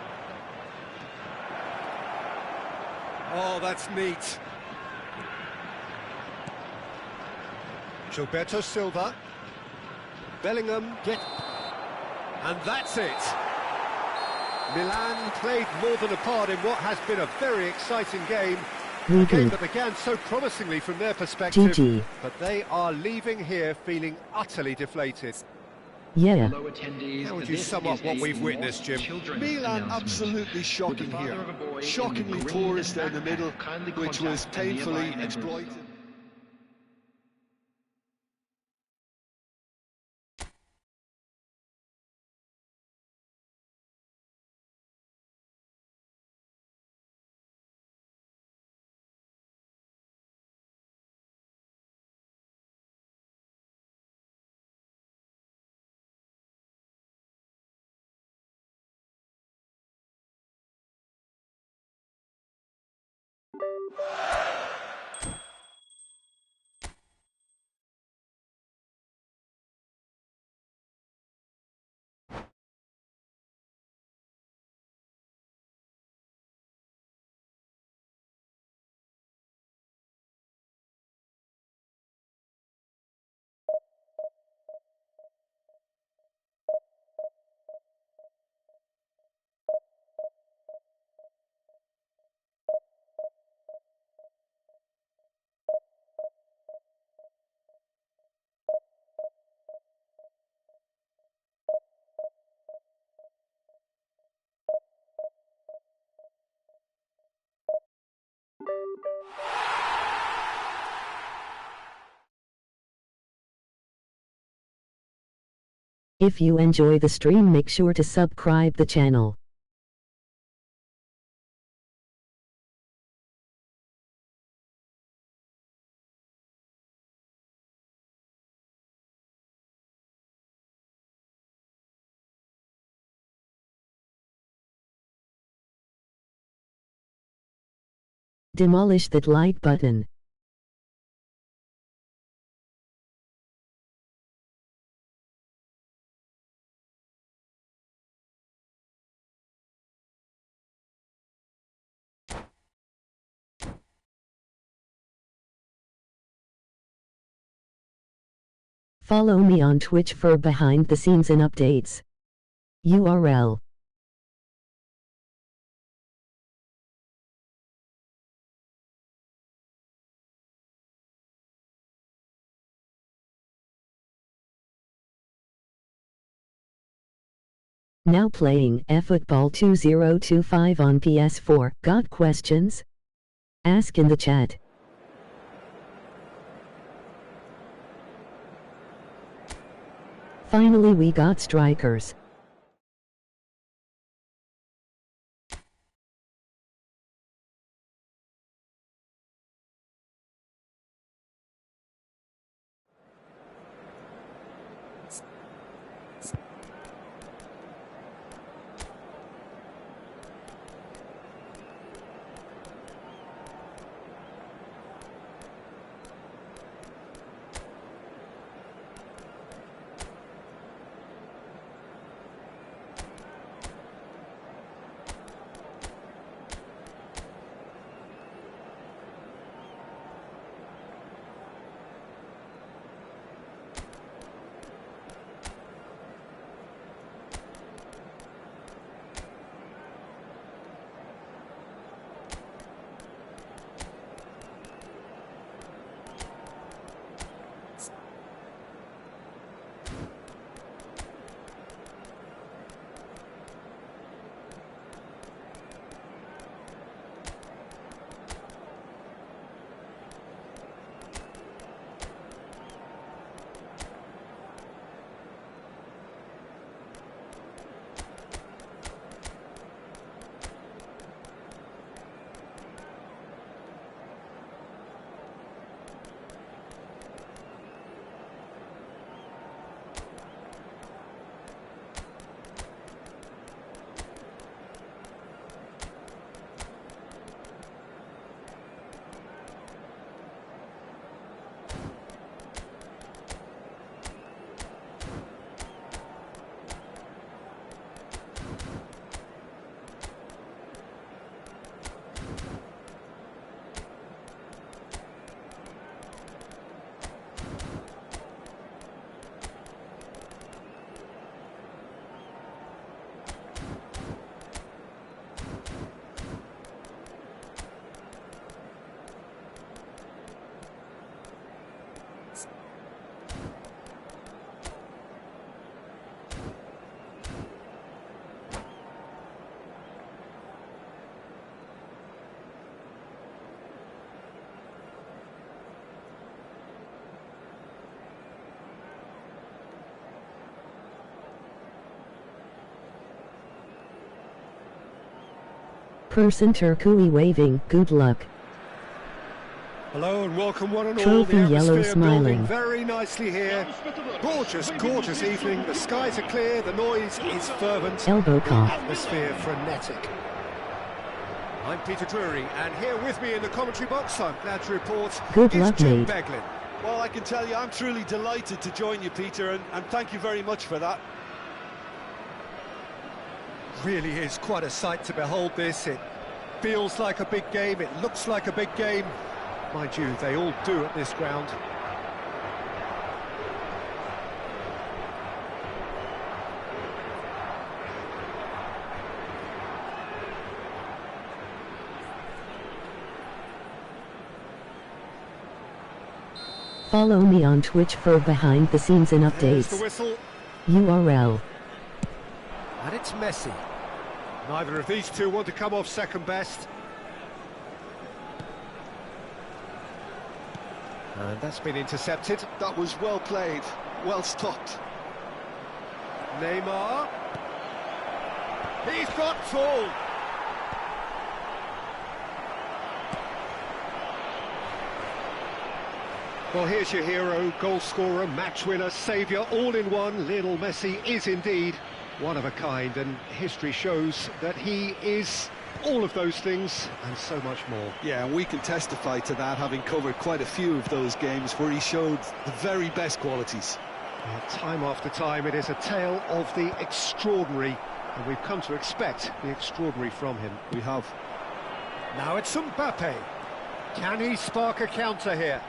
Speaker 1: Oh, that's neat. Gilberto Silva. Bellingham and that's it. Milan played more than a part in what has been a very exciting game. A game that began so promisingly from their perspective,
Speaker 5: GG.
Speaker 1: but they are leaving here feeling utterly deflated.
Speaker 5: Yeah.
Speaker 1: How would you sum up what we've witnessed, Jim?
Speaker 2: Milan absolutely shocking here. Shockingly porous down the middle, which was painfully exploited.
Speaker 5: If you enjoy the stream, make sure to subscribe the channel. Demolish that like button. Follow me on Twitch for behind the scenes and updates. URL. Now playing eFootball 2025 on PS4. Got questions? Ask in the chat. Finally we got strikers. Person Turkui waving, good luck.
Speaker 1: Hello and welcome one and all.
Speaker 5: Trophy
Speaker 1: The
Speaker 5: yellow
Speaker 1: atmosphere building
Speaker 5: smiling.
Speaker 1: very nicely here. Gorgeous, gorgeous evening. The skies are clear, the noise is fervent.
Speaker 5: Elbow
Speaker 1: The
Speaker 5: cough.
Speaker 1: atmosphere frenetic. I'm Peter Drury, and here with me in the commentary box, I'm glad to report,
Speaker 5: Good
Speaker 1: is
Speaker 5: luck,
Speaker 1: Jim
Speaker 5: mate.
Speaker 1: Beglin.
Speaker 4: Well, I can tell you, I'm truly delighted to join you, Peter, and thank you very much for that.
Speaker 1: Really is quite a sight to behold this. It feels like a big game, it looks like a big game. Mind you, they all do at this ground.
Speaker 5: Follow me on Twitch for behind the scenes and
Speaker 1: There's the
Speaker 5: updates.
Speaker 1: whistle,
Speaker 5: URL.
Speaker 1: and it's Messi. Neither of these two want to come off second best. And that's been intercepted.
Speaker 2: That was well played, well stopped.
Speaker 1: Neymar. He's got tall. Well, here's your hero, goal scorer, match winner, saviour, all in one. Lionel Messi is indeed one of a kind, and history shows that he is all of those things and so much more.
Speaker 2: Yeah, and we can testify to that, having covered quite a few of those games where he showed the very best qualities.
Speaker 1: Well, time after time, it is a tale of the extraordinary, and we've come to expect the extraordinary from him.
Speaker 2: We have.
Speaker 1: Now it's Mbappe. Can he spark a counter here?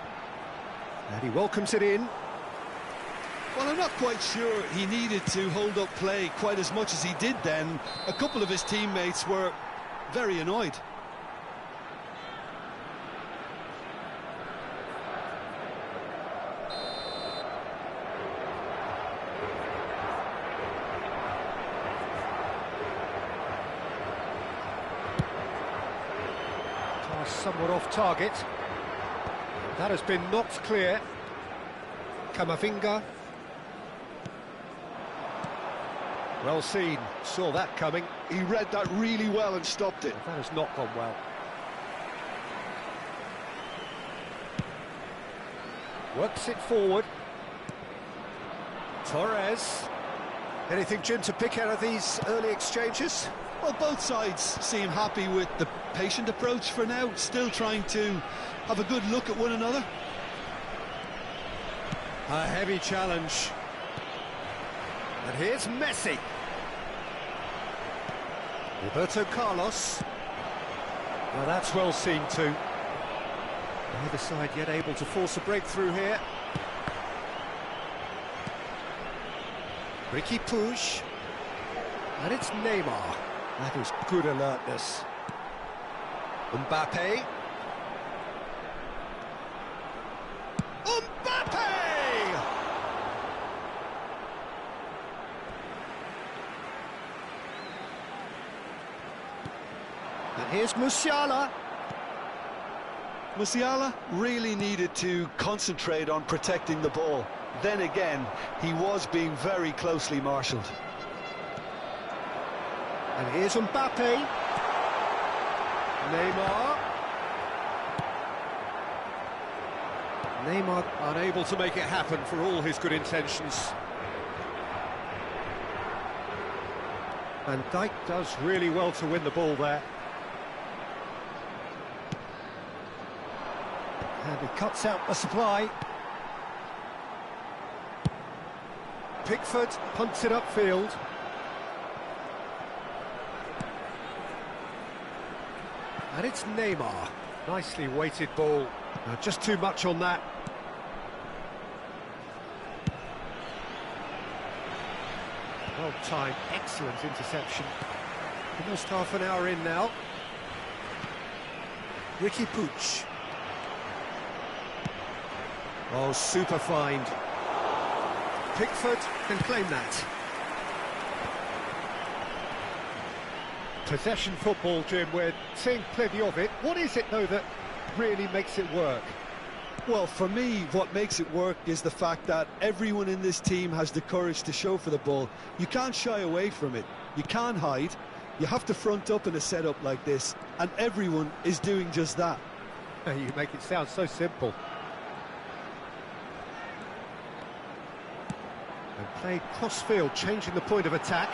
Speaker 1: And he welcomes it in.
Speaker 4: Well, I'm not quite sure he needed to hold up play quite as much as he did then. A couple of his teammates were very annoyed.
Speaker 1: Pass somewhat off target. That has been knocked clear. Camavinga. Well seen, saw that coming.
Speaker 2: He read that really well and stopped it.
Speaker 1: That has not gone well. Works it forward. Torres. Anything, Jim, to pick out of these early exchanges?
Speaker 4: Well, both sides seem happy with the patient approach for now, still trying to have a good look at one another.
Speaker 1: A heavy challenge. And here's Messi. Roberto Carlos. Well, that's well seen too. Neither side yet able to force a breakthrough here. Ricky Puig. And it's Neymar. That is good alertness. Mbappe. Mbappe! And here's Musiala.
Speaker 2: Musiala really needed to concentrate on protecting the ball. Then again, he was being very closely marshalled.
Speaker 1: And here's Mbappe. Neymar. Neymar unable to make it happen for all his good intentions. Van Dijk does really well to win the ball there. And he cuts out the supply. Pickford punts it upfield. And it's Neymar. Nicely weighted ball. Just too much on that. Well timed, excellent interception. Almost half an hour in now. Ricky Puig. Oh, super find. Pickford can claim that. Possession football, Jim, we're seeing plenty of it. What is it, though, that really makes it work?
Speaker 2: Well, for me, what makes it work is the fact that everyone in this team has the courage to show for the ball. You can't shy away from it. You can't hide. You have to front up in a setup like this, and everyone is doing just that.
Speaker 1: You make it sound so simple. And played cross-field, changing the point of attack.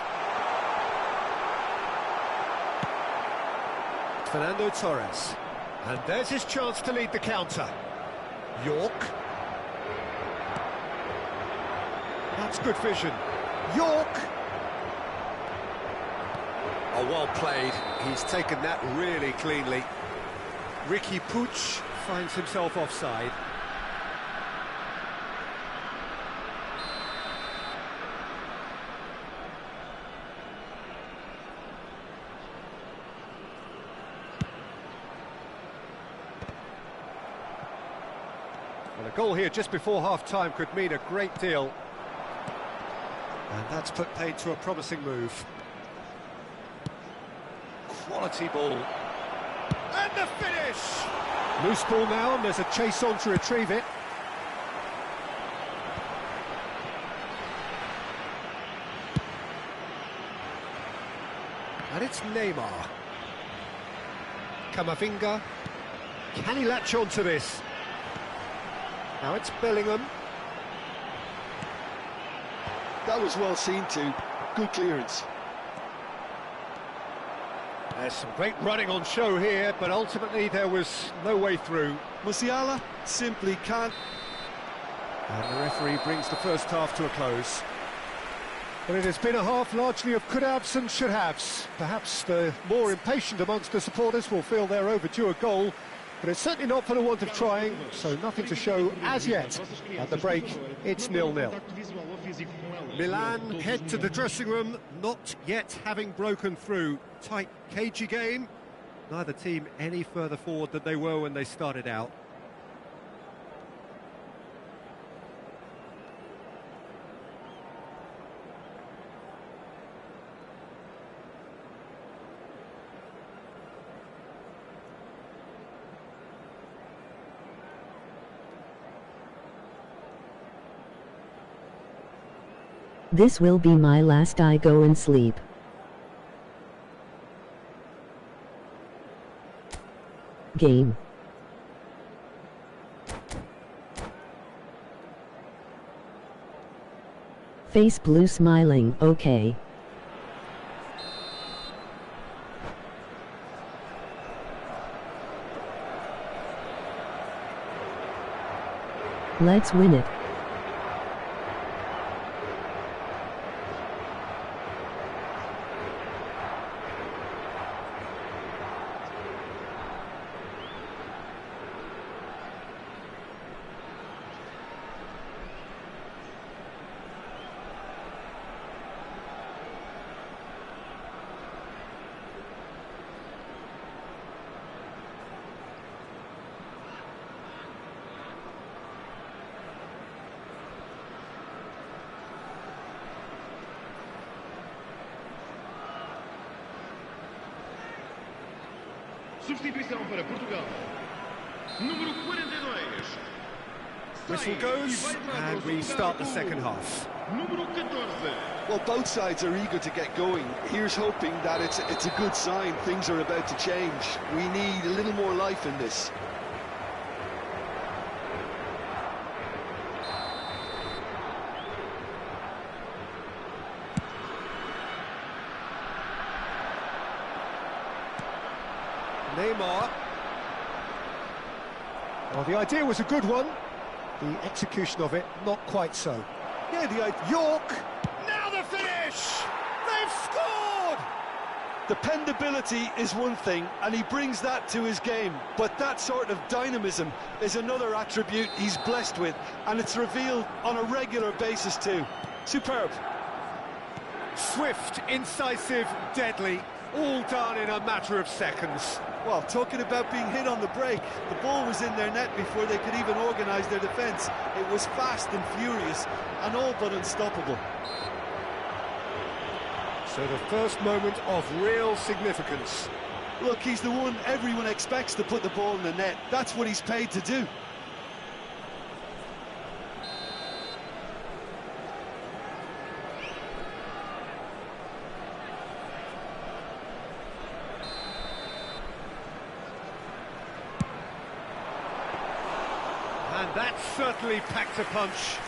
Speaker 1: Fernando Torres. And there's his chance to lead the counter. York. That's good vision. York. Oh, well played. He's taken that really cleanly. Ricky Puig finds himself offside. Well, a goal here just before half-time could mean a great deal. And that's put paid to a promising move. Quality ball. And the finish! Loose ball now, and there's a chase on to retrieve it. And it's Neymar. Camavinga. Can he latch on to this? Now it's Bellingham.
Speaker 2: That was well seen too. Good clearance.
Speaker 1: There's some great running on show here, but ultimately there was no way through.
Speaker 2: Musiala simply can't.
Speaker 1: And the referee brings the first half to a close. But it has been a half largely of could-haves and should-haves. Perhaps the more impatient amongst the supporters will feel they're overdue a goal, but it's certainly not for the want of trying, so nothing to show as yet. At the break, it's 0-0. Milan head to the dressing room, not yet having broken through. Tight, cagey game. Neither team any further forward than they were when they started out.
Speaker 5: This will be my last. I go and sleep. Game. Face blue smiling, okay. Let's win it.
Speaker 6: Substituição para Portugal. Número 42.
Speaker 1: Whistle goes, and we start the second half.
Speaker 6: Número 14.
Speaker 2: Well, both sides are eager to get going. Here's hoping that it's a good sign. Things are about to change. We need a little more life in this.
Speaker 1: Neymar. Well, the idea was a good one. The execution of it, not quite so.
Speaker 4: Yeah,
Speaker 1: York. Now the finish! They've scored!
Speaker 2: Dependability is one thing, and he brings that to his game. But that sort of dynamism is another attribute he's blessed with, and it's revealed on a regular basis too. Superb.
Speaker 1: Swift, incisive, deadly, all done in a matter of seconds.
Speaker 4: well, talking about being hit on the break, the ball was in their net before they could even organise their defence. It was fast and furious and all but unstoppable.
Speaker 1: So the first moment of real significance.
Speaker 4: Look, he's the one everyone expects to put the ball in the net. That's what he's paid to do.
Speaker 1: And that certainly packed a punch.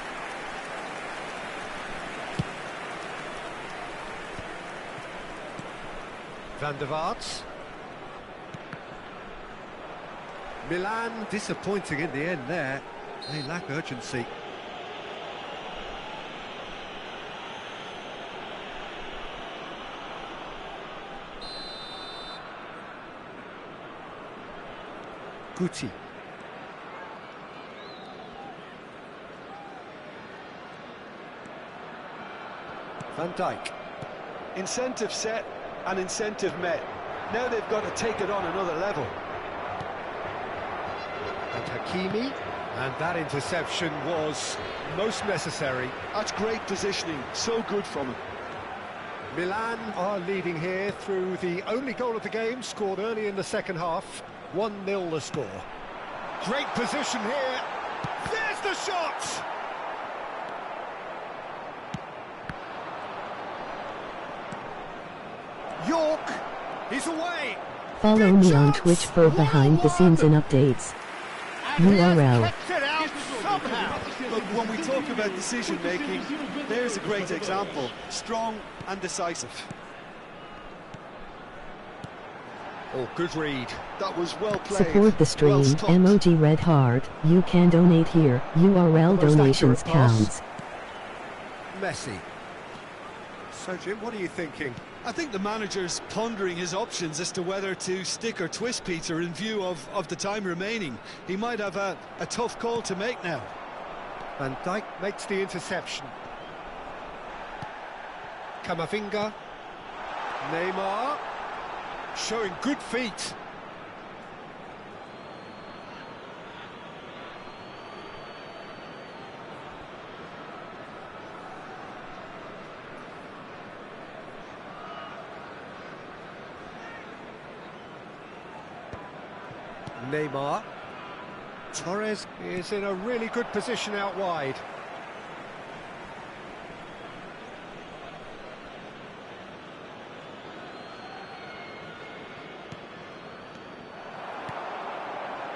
Speaker 1: Van der Vaart. Milan disappointing in the end there. They lack urgency. Guti. Van Dijk.
Speaker 2: Incentive set and incentive met. Now they've got to take it on another level.
Speaker 1: And Hakimi. And that interception was most necessary.
Speaker 2: That's great positioning, so good from him.
Speaker 1: Milan are leading here through the only goal of the game, scored early in the second half. 1-0 the score. Great position here. There's the shot! York, he's away.
Speaker 5: Follow
Speaker 1: Big
Speaker 5: me on
Speaker 1: chance.
Speaker 5: Twitch for behind the scenes and updates.
Speaker 1: And he has
Speaker 5: URL.
Speaker 1: kept it out somehow.
Speaker 4: Look, when we talk about decision making, there's a great example. Strong and decisive.
Speaker 1: Oh, good read.
Speaker 2: That was well played.
Speaker 5: Support the stream,
Speaker 2: Well stopped.
Speaker 5: emoji red heart, you can donate here, URL
Speaker 1: Most
Speaker 5: donations
Speaker 1: accurate pass.
Speaker 5: counts.
Speaker 1: Messi. So, Jim, what are you thinking?
Speaker 4: I think the manager's pondering his options as to whether to stick or twist Peter in view of the time remaining. He might have a tough call to make now.
Speaker 1: Van Dijk makes the interception. Camavinga. Neymar. Showing good feet. Neymar. Torres is in a really good position out wide.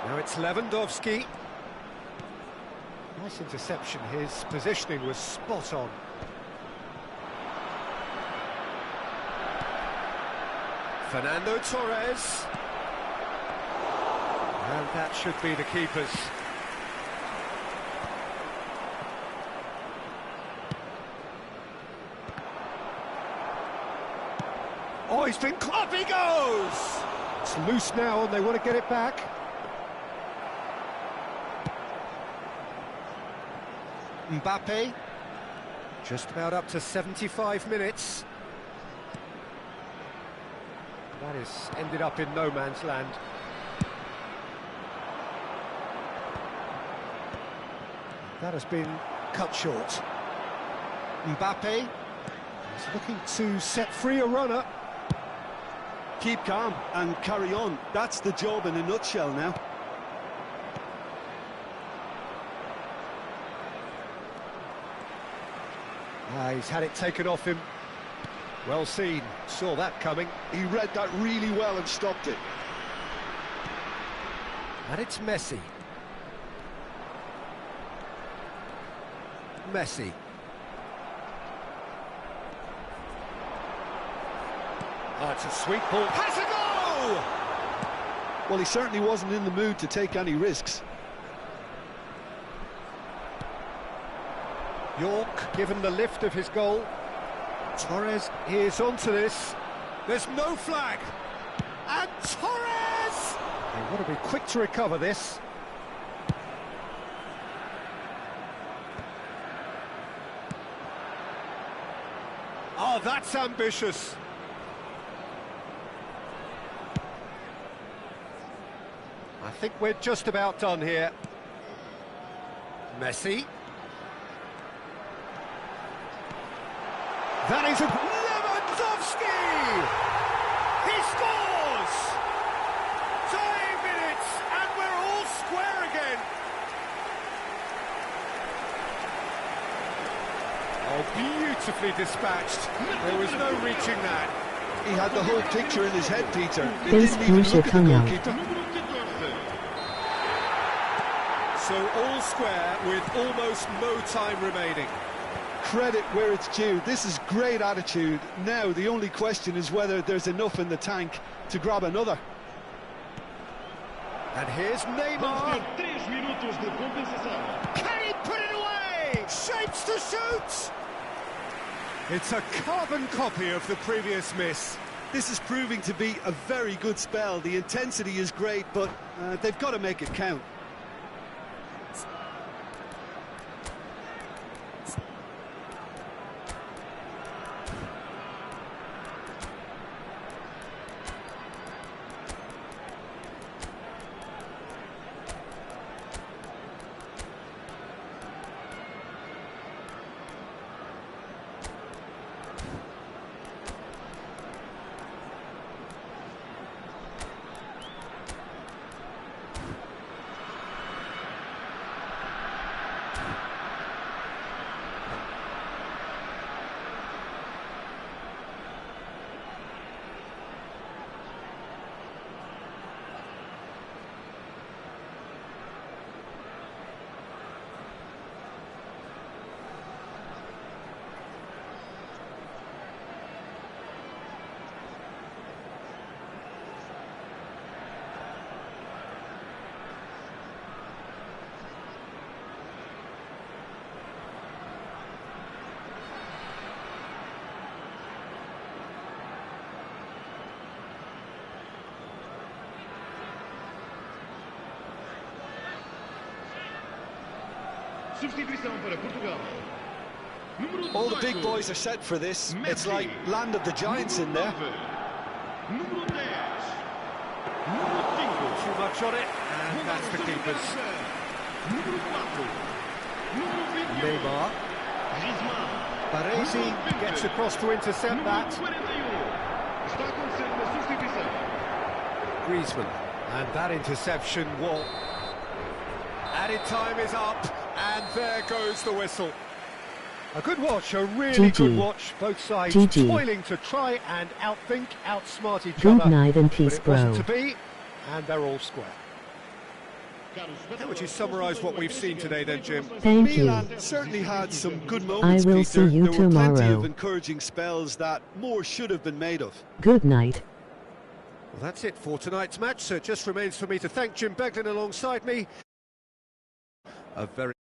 Speaker 1: Now it's Lewandowski. Nice interception. His positioning was spot on. Fernando Torres. And that should be the keepers. Oh, he's been... Up he goes! It's loose now and they want to get it back. Mbappe. Just about up to 75 minutes. That has ended up in no man's land. That has been cut short. Mbappe is looking to set free a runner.
Speaker 2: Keep calm and carry on. That's the job in a nutshell now.
Speaker 1: He's had it taken off him. Well seen, saw that coming.
Speaker 2: He read that really well and stopped it.
Speaker 1: And it's Messi. Messi. Oh, it's a sweet ball. Has a goal!
Speaker 2: Well, he certainly wasn't in the mood to take any risks.
Speaker 1: York given the lift of his goal. Torres is onto this. There's no flag. And Torres! They want to be quick to recover this. Oh, that's ambitious. I think we're just about done here. Messi. That is a... Lewandowski! He scores! 5 minutes and we're all square again. Oh, beautifully dispatched. There was no reaching that.
Speaker 2: He had the whole picture in his head, Peter. He
Speaker 5: Face
Speaker 2: didn't even
Speaker 5: Crucial
Speaker 2: look at the
Speaker 5: Tunnel.
Speaker 2: goalkeeper.
Speaker 1: So all square with almost no time remaining.
Speaker 2: Credit where it's due. This is great attitude. Now the only question is whether there's enough in the tank to grab another.
Speaker 1: And here's Neymar. Can he put it away? Shapes to shoot! It's a carbon copy of the previous miss.
Speaker 2: This is proving to be a very good spell. The intensity is great, but they've got to make it count. All the big boys are set for this. It's like land of the giants in there.
Speaker 1: Too much on it, and that's the keepers. Neymar. Baresi gets across to intercept that. Griezmann, and that interception will... Added time is up, and there goes the whistle. A good watch, a really good watch. Both sides toiling to try and outthink, outsmart each other.
Speaker 5: Good night and peace,
Speaker 1: but it wasn't
Speaker 5: bro.
Speaker 1: to be, and they're all square. How would you summarise what we've seen today then, Jim?
Speaker 5: Thank you.
Speaker 2: Milan certainly had some good moments,
Speaker 5: I will
Speaker 2: Peter.
Speaker 5: see you
Speaker 2: there were plenty
Speaker 5: tomorrow.
Speaker 2: of encouraging spells that more should have been made of.
Speaker 5: Good night.
Speaker 1: Well, that's it for tonight's match, so it just remains for me to thank Jim Beglin alongside me. A very